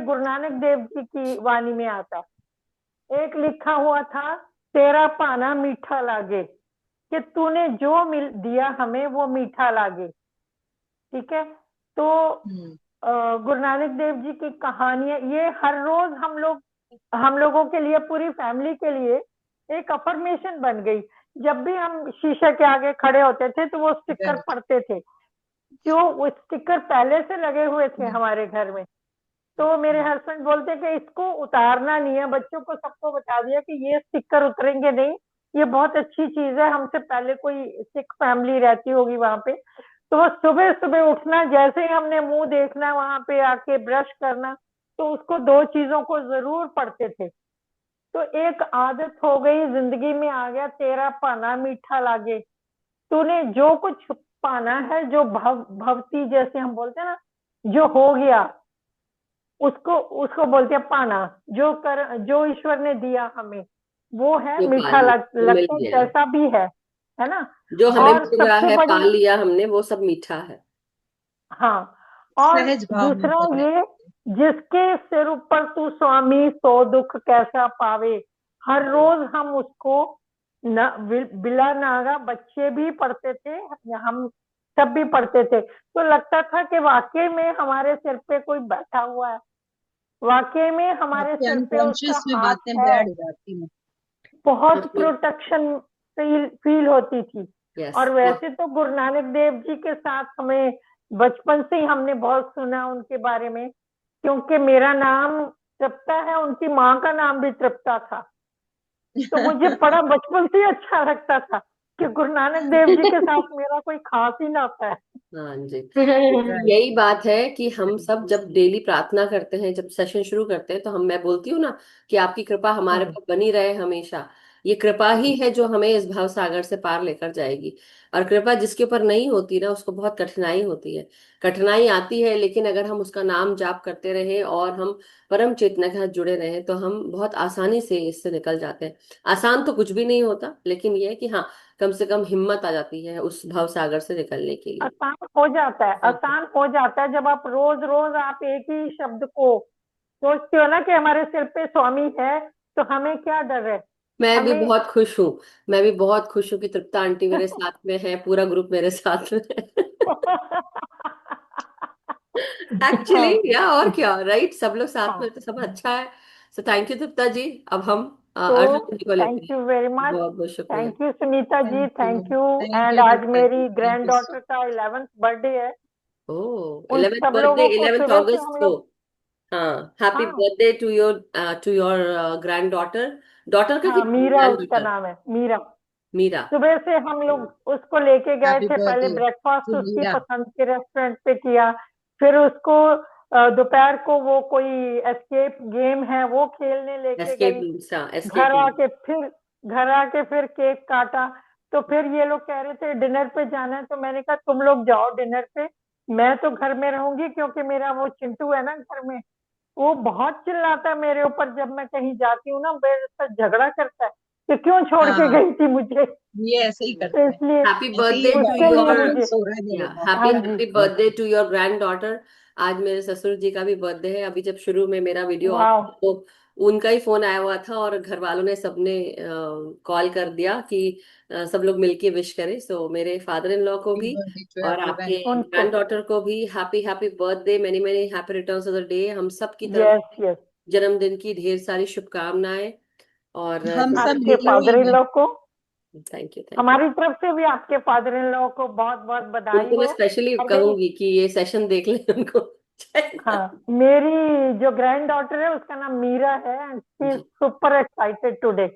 गुरु नानक देव जी की वाणी में आता है। एक लिखा हुआ था, तेरा पाना मीठा लागे, कि तूने जो मिल दिया हमें वो मीठा लागे। ठीक है, तो हम्म। गुरु नानक देव जी की कहानियां ये हर रोज हम लोगों के लिए, पूरी फैमिली के लिए एक अफर्मेशन बन गई। जब भी हम शीशे के आगे खड़े होते थे तो वो स्टिकर Correct. पढ़ते थे, जो वो स्टिकर पहले से लगे हुए थे हमारे घर में। तो मेरे हस्बैंड बोलते कि इसको उतारना नहीं है, बच्चों को सबको बता दिया कि ये स्टिकर उतरेंगे नहीं, ये बहुत अच्छी चीज है, हमसे पहले कोई सिख फैमिली रहती होगी वहां पे। तो वो सुबह सुबह उठना, जैसे ही हमने मुंह देखना वहां पे आके ब्रश करना, तो उसको दो चीजों को जरूर पढ़ते थे। तो एक आदत हो गई, जिंदगी में आ गया, तेरा पाना मीठा लागे। तूने जो कुछ पाना है, जो भवती जैसे हम बोलते हैं ना, जो हो गया, उसको उसको बोलते हैं पाना। जो ईश्वर ने दिया हमें वो है जो पा मीठा, लिया, जो मिल लगता गया, जैसा भी है ना। जो हमें और मिल रहा सबसे है, पा बड़ी, लिया हमने, वो सब मीठा है। हाँ, और सहज भाव में दूसरा कर रहे ये, जिसके सिर ऊपर तू स्वामी सो दुख कैसा पावे। हर हैं। रोज हम उसको न, बिला नागा बच्चे भी पढ़ते थे, हम सब भी पढ़ते थे, तो लगता था कि वाकई में हमारे सिर पे कोई बैठा हुआ है, वाकई में हमारे आपके सिर पे उसका अनकॉन्शियस में हाथ बातें है। बैठ जाती हैं। बहुत मतलब प्रोटेक्शन फील होती थी। यस। और वैसे तो गुरु नानक देव जी के साथ हमें बचपन से ही हमने बहुत सुना उनके बारे में, क्योंकि मेरा नाम तृप्ता है, उनकी माँ का नाम भी तृप्ता था। तो मुझे बड़ा बचपन से ही अच्छा लगता था कि गुरु नानक देव जी के साथ मेरा कोई खास ही नाता है। हाँ जी। राइट। यही बात है कि हम सब जब डेली प्रार्थना करते हैं, जब सेशन शुरू करते हैं, तो मैं बोलती हूँ ना कि आपकी कृपा हमारे हम्म। पर बनी रहे हमेशा। ये कृपा ही है जो हमें इस भव सागर से पार लेकर जाएगी। और कृपा जिसके ऊपर नहीं होती ना, उसको बहुत कठिनाई होती है। कठिनाई आती है, लेकिन अगर हम उसका नाम जाप करते रहे और हम परम चेतना के साथ जुड़े रहे, तो हम बहुत आसानी से इससे निकल जाते हैं। आसान तो कुछ भी नहीं होता, लेकिन यह है कि हाँ, कम से कम हिम्मत आ जाती है उस भव सागर से निकलने के लिए। आसान हो जाता है, हाँ। आसान हो जाता है, जब आप रोज रोज आप एक ही शब्द को सोचते हो ना कि हमारे सिर पे स्वामी है, तो हमें क्या डर है। मैं भी हमें बहुत खुश हूँ। मैं भी बहुत खुश हूँ कि तृप्ता आंटी मेरे साथ में है, पूरा ग्रुप मेरे साथ में है। एक्चुअली, हाँ, या और क्या, राइट, सब लोग साथ में हाँ। तो सब अच्छा है। सो थैंक यू तृप्ता जी। अब हम तो अर्जुन जी को लेते थैंक हैं। यू वेरी मच, बहुत बहुत शुक्रिया। Thank you Sunita ji, thank thank you. You and आज दीप्ता जी, मेरी thank grand you so. Daughter का 11th बर्थडे है। ओह, उन 11th सब बर्थडे, लोगों को 11th सुबह से अगस्त हम को। लोग, हाँ, हैप्पी हाँ, birthday to your granddaughter. Daughter का कि हाँ, मीरा ग्रैंड उसका डॉटर? नाम है, मीरा। मीरा। सुबह से हम लोग उसको लेके गए हैप्पी थे, पहले बर्थडे ब्रेकफास्ट टू उसकी मीरा। पसंद के रेस्टोरेंट पे किया, फिर उसको दोपहर को वो कोई एस्केप गेम है वो खेलने लेके एस्केप गई। रूम्स, हाँ, एस्केप घर रूम। आके फिर घर आके फिर केक काटा। तो फिर ये लोग कह रहे थे डिनर पे जाना है, तो मैंने कहा तुम लोग जाओ डिनर पे, मैं तो घर में रहूंगी, क्योंकि मेरा वो चिंटू है ना घर में, वो बहुत चिल्लाता है मेरे ऊपर, जब मैं कहीं जाती हूँ ना मेरे साथ झगड़ा करता है कि क्यों छोड़ के हाँ, गई थी मुझे। ये ऐसे ही तो करते हैं। इसलिए हैप्पी ऐसे ही बर्थडे टू उसके लिए योर, मुझे, सो रहे हैं या मेरे पास। हैप्पी हाँ जी, happy birthday to your granddaughter. आज मेरे ससुर जी का भी बर्थडे है। अभी जब शुरू में मेरा वीडियो ऑन वाह, तो उनका ही फोन आया हुआ था और घर वालों ने सबने कॉल कर दिया कि सब लोग मिलके विश करें। सो मेरे फादर इन लॉ को भी बर्थडे टू और एवरीवन। आपके उनको ग्रैंड डॉटर को भी happy happy birthday, many many happy returns of the day, हम सब की तरफ यस से यस, जन्मदिन की ढेर सारी शुभकामनाएं। और हम सब आपके मिले हुए फादर इन हैं। लॉ को, थैंक यू, थैंक यू। हमारी तरफ से भी आपके फादर इन लॉ को बहुत बहुत बधाई उनको मैं हो। स्पेशली और मेरी, कहूंगी कि ये सेशन देख लें उनको। हाँ, मेरी जो ग्रैंड डॉटर है उसका नाम मीरा है, and she is ji, super excited today.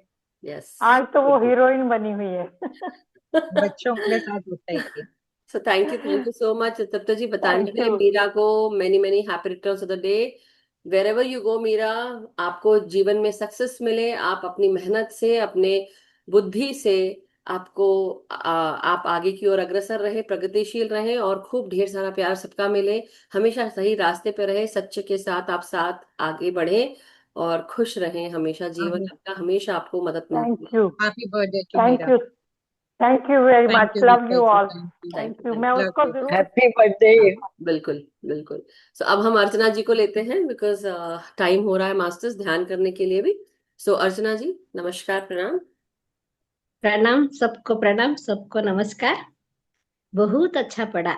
Yes. आज तो वो हीरोइन बनी हुई है। बच्चों के साथ होता है ये। So thank you so much Tapta ji बताने थैंक के लिए। यू। मीरा को many many happy returns of the day. Wherever you go Meera, आपको जीवन में सक्सेस मिले, आप अपनी मेहनत से, अपने बुद्धि से, आपको आप आगे की ओर अग्रसर रहे, प्रगतिशील रहे और खूब ढेर सारा प्यार सबका मिले। हमेशा सही रास्ते पे रहे, सच्चे के साथ आप साथ आगे बढ़े और खुश रहें हमेशा। जीवन आपका हमेशा आपको मदद मिलती thank you. Happy birthday to thank Meera. You. Thank you very thank much, you love Victor you ji, all. Thank you. Thank thank you, you, thank मैं यू। लव उसको यू। जरूर। Happy birthday. बिल्कुल बिल्कुल। सो अब हम अर्चना जी को लेते हैं, बिकॉज टाइम हो रहा है मास्टर्स ध्यान करने के लिए भी। सो अर्चना जी, नमस्कार, प्रणाम। प्रणाम सबको, प्रणाम सबको, नमस्कार। बहुत अच्छा पढ़ा,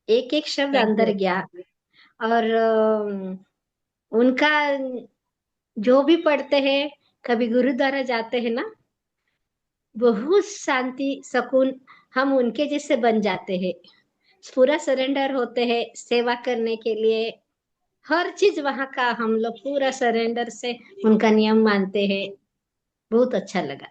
एक एक शब्द थैंक यू अंदर गया। अर्चना जी। और उनका जो भी पढ़ते हैं, कभी गुरुद्वारा जाते हैं ना, बहुत शांति सुकून, हम उनके जैसे बन जाते हैं। पूरा सरेंडर होते हैं सेवा करने के लिए। हर चीज वहाँ का हम लोग पूरा सरेंडर से उनका नियम मानते हैं। बहुत अच्छा लगा।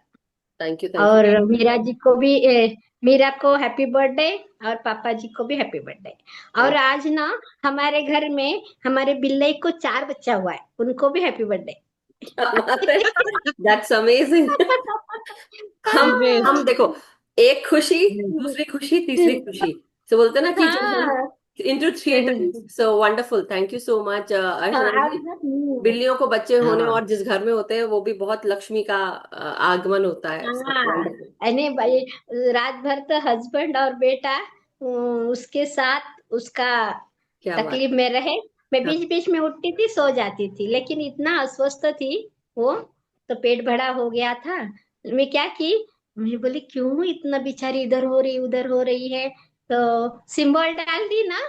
Thank you, thank you. और मीरा जी को भी मीरा को हैप्पी बर्थडे, और पापा जी को भी हैप्पी बर्थडे। और आज ना हमारे घर में हमारे बिल्ली को 4 बच्चा हुआ है, उनको भी हैप्पी बर्थडे। क्या बात है, दैट्स अमेजिंग। हम ग्रेट। हम देखो, एक खुशी, दूसरी खुशी, तीसरी खुशी, तो बोलते हैं ना कि जब हम हाँ into 3 times. So wonderful, thank you so much हाँ, अर्चना आज जी। ना, बिल्लियों को बच्चे होने हाँ और जिस घर में होते हैं वो भी बहुत लक्ष्मी का आगमन होता है। So हाँ, wonderful। अने भाई, रात भर तो हस्बैंड और बेटा उसके साथ उसका क्या बात। तकलीफ में रहे। मैं हाँ, बीच बीच में उठती थी, सो जाती थी, लेकिन इतना अस्वस्थ थी वो, तो पेट बड़ा हो गया था। मैं क्या की, मैं बोली क्यों इतना बेचारी इधर हो रही उधर हो रही है, तो सिंबल डाल दी ना,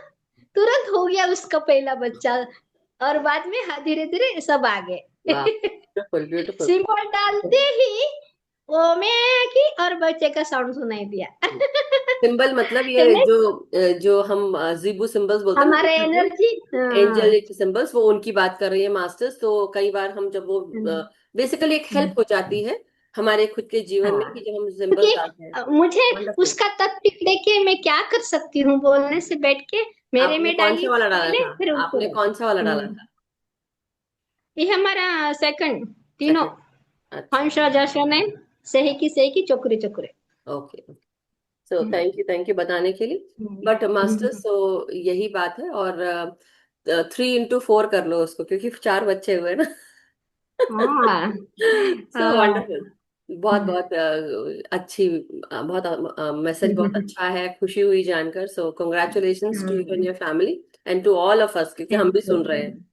तुरंत हो गया उसका पहला बच्चा। और बाद में धीरे धीरे सब आ वाह, गए। Beautiful beautiful. सिंबल डालते ही वो मैं की और बच्चे का साउंड सुनाई दिया। सिंबल मतलब तो ये मैं, जो हम जीबू सिंबल्स बोलते हैं हमारा ना, एनर्जी, हाँ एंजलिक सिंबल्स, वो उनकी बात कर रही है मास्टर्स। तो कई बार हम जब वो बेसिकली एक हेल्प हो जाती है हमारे खुद के जीवन में हाँ, कि जब हम क्योंकि सिंबल्स आते हैं। मुझे वंडरफुल। उसका तकलीफ देखे मैं क्या कर सकती हूँ, बोलने से बैठ के मेरे आपने में कौन डाली सा वाला डाला पहले, था? फिर उसको आपने डाली। कौन सा वाला डाला था? ये हमारा सेकंड, तीनों, सेकंड। अच्छा। हंस जशन है, सही की चोकरे चोकरे। ओके। सो थैंक यू बताने के लिए। बट मास्टर्स, सो यही बात है। और 3 into 4 कर लो उसको, क्योंकि 4 बच्चे हुए ना। हाँ सो हाँ, वंडरफुल। बहुत बहुत अच्छी, बहुत मैसेज बहुत अच्छा है, खुशी हुई जानकर। So congratulations to you and your family and to all of us, क्योंकि हम थैंक भी यू। सुन रहे हैं।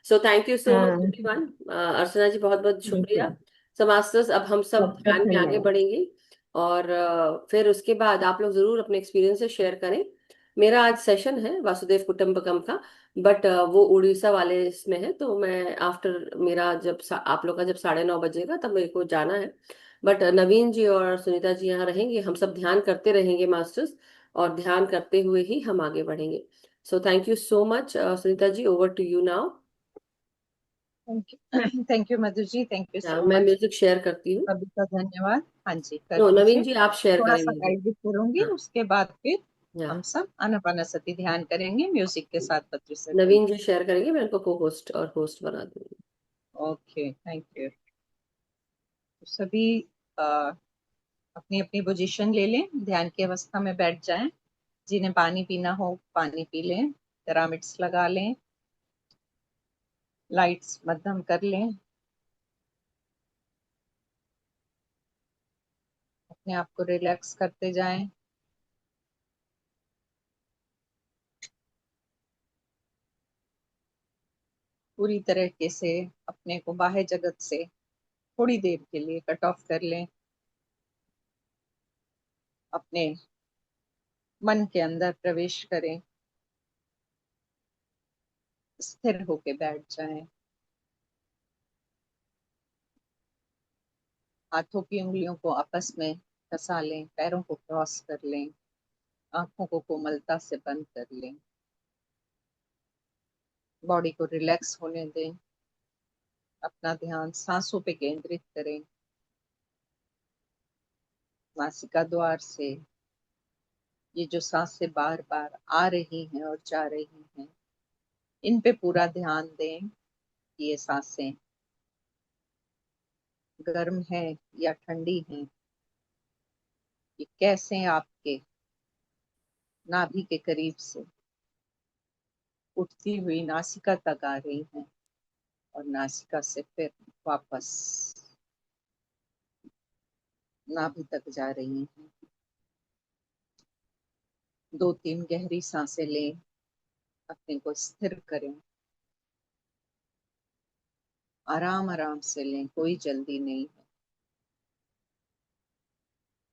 So thank you so much हाँ, एवरीवन। अर्चना जी बहुत बहुत थैंक यू, शुक्रिया। सो मास्टर्स, अब हम सब सबका ध्यान में आगे धन्यवाद। बढ़ेंगे और फिर उसके बाद आप लोग जरूर अपने एक्सपीरियंसेस शेयर करें। मेरा आज सेशन है वासुदेव कुटुंबकम का, बट वो उड़ीसा वाले इसमें है, तो मैं आफ्टर मेरा जब आप लोग का जब 9:30 बजेगा तब मेरे को जाना है। बट नवीन जी और सुनीता जी यहाँ रहेंगे, हम सब ध्यान करते रहेंगे मास्टर्स, और ध्यान करते हुए ही हम आगे बढ़ेंगे। So thank you so much Sunita ji, over to you now. Thank you Madhu ji, thank you so मैं मच। म्यूजिक शेयर करती हूँ। सभी का धन्यवाद। हाँ जी, कर नो, नवीन दीजिए। जी आप शेयर थोड़ा करें सा म्यूजिक। गाइड भी करूंगी, हाँ, उसके बाद फिर हम हाँ। सब आनापानसती ध्यान करेंगे म्यूजिक के साथ बच्चों से। नवीन जी शेयर करेंगे, मैं उनको को होस्ट और होस्ट बना दूंगी। Okay, thank you. सभी अपनी अपनी पोजीशन ले लें, ध्यान की अवस्था में बैठ जाएं। जिन्हें पानी पीना हो पानी पी लें, पिरामिड्स लगा लें, लाइट्स मध्यम कर लें, अपने आप को रिलैक्स करते जाएं। पूरी तरीके से अपने को बाह्य जगत से थोड़ी देर के लिए कट ऑफ कर लें। अपने मन के अंदर प्रवेश करें, स्थिर होके बैठ जाएं। हाथों की उंगलियों को आपस में फंसा लें, पैरों को क्रॉस कर लें, आंखों को कोमलता से बंद कर लें, बॉडी को रिलैक्स होने दें। अपना ध्यान सांसों पे केंद्रित करें। नासिका द्वार से ये जो सांसें बार बार आ रही हैं और जा रही हैं, इन पे पूरा ध्यान दें कि ये सांसें गर्म है या ठंडी है। ये कैसे आपके नाभि के करीब से उठती हुई नासिका तक आ रही हैं और नासिका से फिर वापस नाभि तक जा रही हैं। 2-3 गहरी सांसें लें, अपने को स्थिर करें। आराम आराम से लें, कोई जल्दी नहीं है।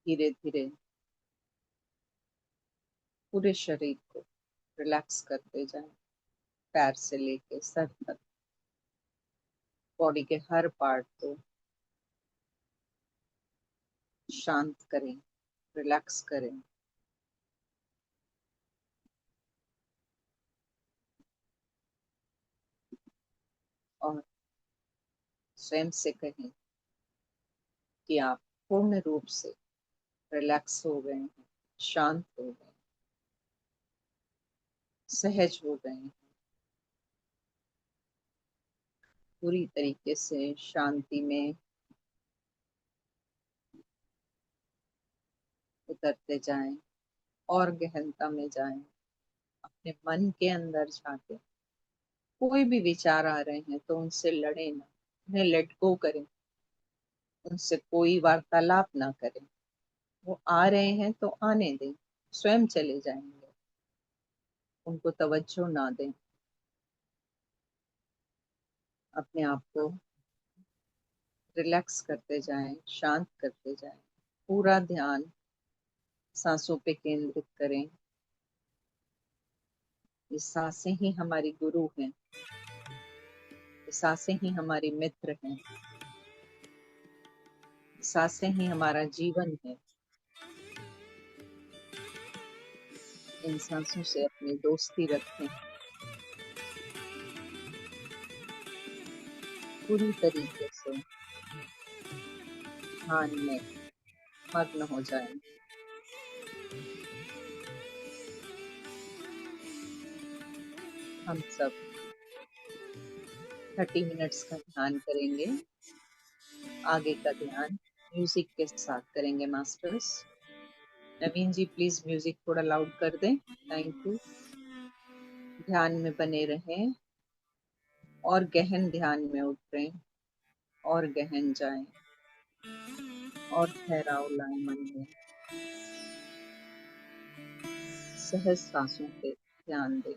धीरे धीरे पूरे शरीर को रिलैक्स करते जाएं, पैर से लेके सर तक, बॉडी के हर पार्ट को शांत करें, रिलैक्स करें। और स्वयं से कहें कि आप पूर्ण रूप से रिलैक्स हो गए हैं, शांत हो गए, सहज हो गए हैं, पूरी तरीके से शांति में उतरते जाएं और गहनता में जाएं। अपने मन के अंदर जाके कोई भी विचार आ रहे हैं तो उनसे लड़े ना, उन्हें लेट गो करें, उनसे कोई वार्तालाप ना करें। वो आ रहे हैं तो आने दें, स्वयं चले जाएंगे, उनको तवज्जो ना दें। अपने आप को रिलैक्स करते जाएं, शांत करते जाएं। पूरा ध्यान सांसों पे केंद्रित करें। ये सांसें ही हमारी गुरु हैं, ये सांसें ही हमारी मित्र हैं, सांसें ही हमारा जीवन है। इन सांसों से अपनी दोस्ती रखें, पूरी तरीके से ध्यान में मग्न हो जाएं। हम सब 30 मिनट्स का ध्यान करेंगे। आगे का ध्यान म्यूजिक के साथ करेंगे masters. Naveen ji please music थोड़ा लाउड कर दें, थैंक यू। ध्यान में बने रहें और गहन ध्यान में उतरें और गहन जाएं और ठहराव लाएं मन में। सहज सांसों पे ध्यान दें।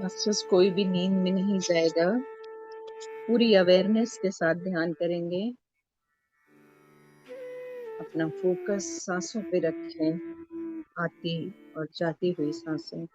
मास्टर्स कोई भी नींद में नहीं जाएगा, पूरी अवेयरनेस के साथ ध्यान करेंगे। अपना फोकस सांसों पे रखें, आती और जाती हुई सांसें।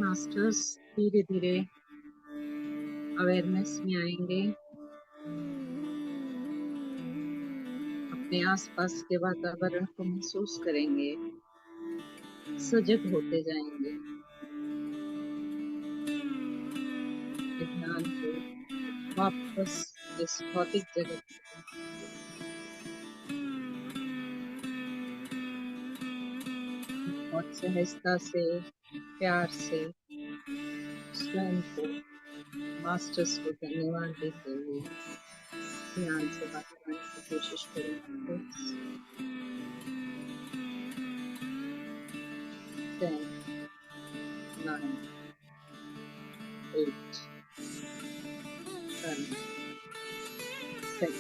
मास्टर्स धीरे धीरे अवेयरनेस में आएंगे, अपने आसपास के वातावरण को महसूस करेंगे, सजग होते जाएंगे, ध्यान को वापस इस भौतिक जगत बहुत सहजता से, प्यार से स्वयं को, मास्टर्स को धन्यवाद देते हुए ध्यान से बात करने की कोशिश करेंगे। 10, 9, 8, 7, 6,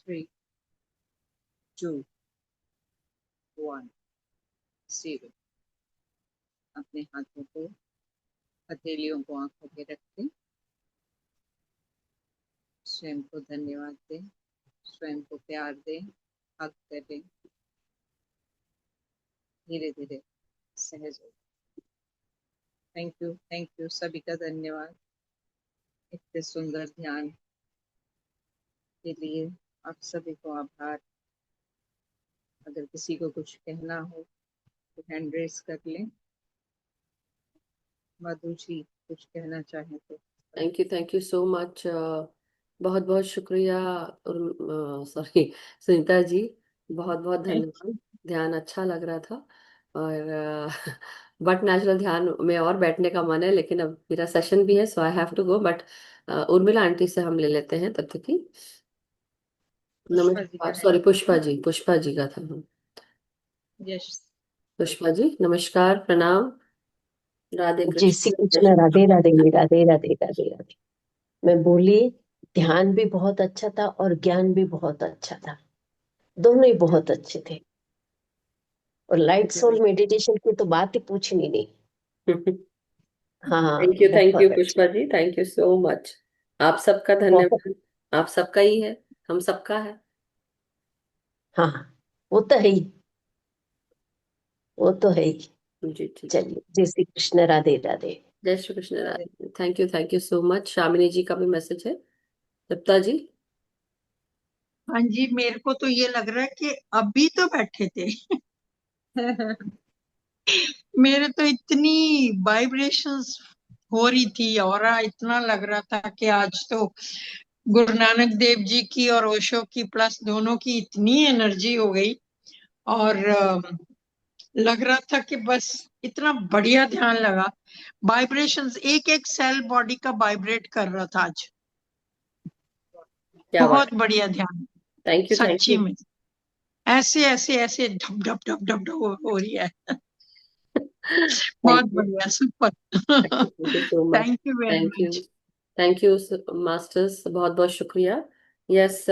3, 2, 1, 0. अपने हाथों को, हथेलियों को आंखों पे रखें, स्वयं को धन्यवाद दें, स्वयं को प्यार दें, हक करें, धीरे धीरे सहज हो। थैंक यू सभी का धन्यवाद इतने सुंदर ध्यान के लिए। आप सभी को आभार। अगर किसी को कुछ कहना हो तो हैंड रेस कर लें। मधु जी कुछ कहना चाहें तो। Thank you so much. बहुत बहुत शुक्रिया। सॉरी सुनीता जी, बहुत बहुत धन्यवाद। ध्यान अच्छा लग रहा था और बट नेचुरल ध्यान में और बैठने का मन है, लेकिन अब मेरा सेशन भी है, so I have to go. But Urmila aunty से हम ले लेते हैं तब तक की। पुष्पा जी का नमस्कार, सॉरी पुष्पा जी का था। यश। पुष्पा जी नमस्कार, प्रणाम, राधे जय श्री कृष्ण। कृष्ण। राधे राधे राधे राधे राधे राधे। मैं बोली, ध्यान भी बहुत अच्छा था और ज्ञान भी बहुत अच्छा था, दोनों ही बहुत अच्छे थे। और लाइट सोल मेडिटेशन की तो बात ही पूछनी नहीं। हाँ, थैंक यू बहुत अच्छे। Pushpa ji, thank you so much. आप सबका बहुत। धन्यवाद। आप सबका ही है, हम सबका है। हाँ, वो तो है ही, वो तो है ही। जी जी। चलिए, जय श्री कृष्ण। राधे राधे। जय Shri Krishna Radhe. Thank you so much. Shamini ji का भी मैसेज है। दत्ता जी। हाँ जी, मेरे को तो ये लग रहा है कि अभी तो बैठे थे। मेरे तो इतनी वाइब्रेशंस हो रही थी और इतना लग रहा था कि आज तो गुरु नानक देव जी की और ओशो की प्लस दोनों की इतनी एनर्जी हो गई। और लग रहा था कि बस इतना बढ़िया ध्यान लगा। वाइब्रेशंस एक एक सेल बॉडी का वाइब्रेट कर रहा था आज। क्या बात बहुत बढ़िया ध्यान, है। थैंक सच्ची यू। में। ऐसे ऐसे ऐसे ढप ढप ढप ढप ढप हो रही है। थैंक बहुत यू। बढ़िया, super. Thank you so much. Thank you very thank you. Much. Thank you masters, बहुत बहुत शुक्रिया। यस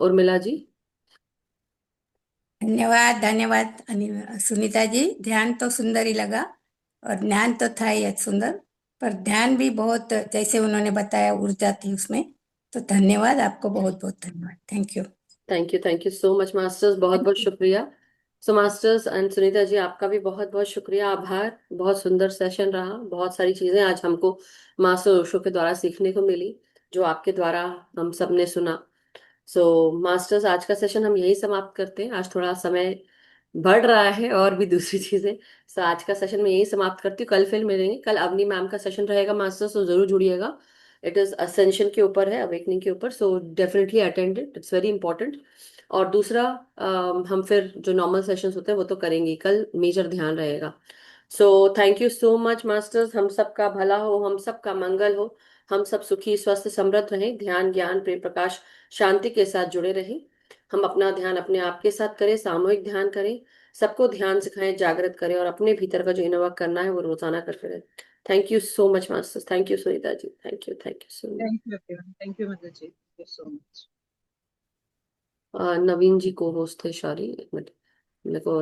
उर्मिला जी। धन्यवाद धन्यवाद सुनीता जी। ध्यान तो सुंदर ही लगा और ज्ञान तो था ही सुंदर, पर ध्यान भी बहुत, जैसे उन्होंने बताया, ऊर्जा थी उसमें। तो धन्यवाद, आपको बहुत बहुत धन्यवाद। Thank you so much masters, बहुत बहुत शुक्रिया। सो मास्टर्स एंड सुनीता जी, आपका भी बहुत बहुत शुक्रिया, आभार। बहुत सुंदर सेशन रहा, बहुत सारी चीजें आज हमको मास्टर ओशो के द्वारा सीखने को मिली, जो आपके द्वारा हम सब ने सुना। सो मास्टर्स, आज का सेशन हम यही समाप्त करते हैं। आज थोड़ा समय बढ़ रहा है और भी दूसरी चीजें। सो आज का सेशन में यही समाप्त करती हूँ। कल फिर मिलेंगे। कल अवनी मैम का सेशन रहेगा मास्टर्स, तो जरूर जुड़िएगा। इट इज असेंशन के ऊपर है, अवेकनिंग के ऊपर। So definitely attend it, it's very important. और दूसरा हम फिर जो नॉर्मल सेशंस होते हैं वो तो करेंगे, कल मेजर ध्यान रहेगा। सो thank you so much masters. हम सबका भला हो, हम सबका मंगल हो, हम सब सुखी स्वस्थ समृद्ध रहें, ध्यान ज्ञान प्रेम प्रकाश शांति के साथ जुड़े रहें। हम अपना ध्यान अपने आप के साथ करें, सामूहिक ध्यान करें, सबको ध्यान सिखाएं, जागृत करें और अपने भीतर का जो इनर वर्क करना है वो रोजाना करते रहें। Thank you so much masters. Thank you Sunita ji. Thank you so much. Thank you Madhu ji, thank you so much. Naveen ji को होस्ट थे, सॉरी, एक मिनट मेरे को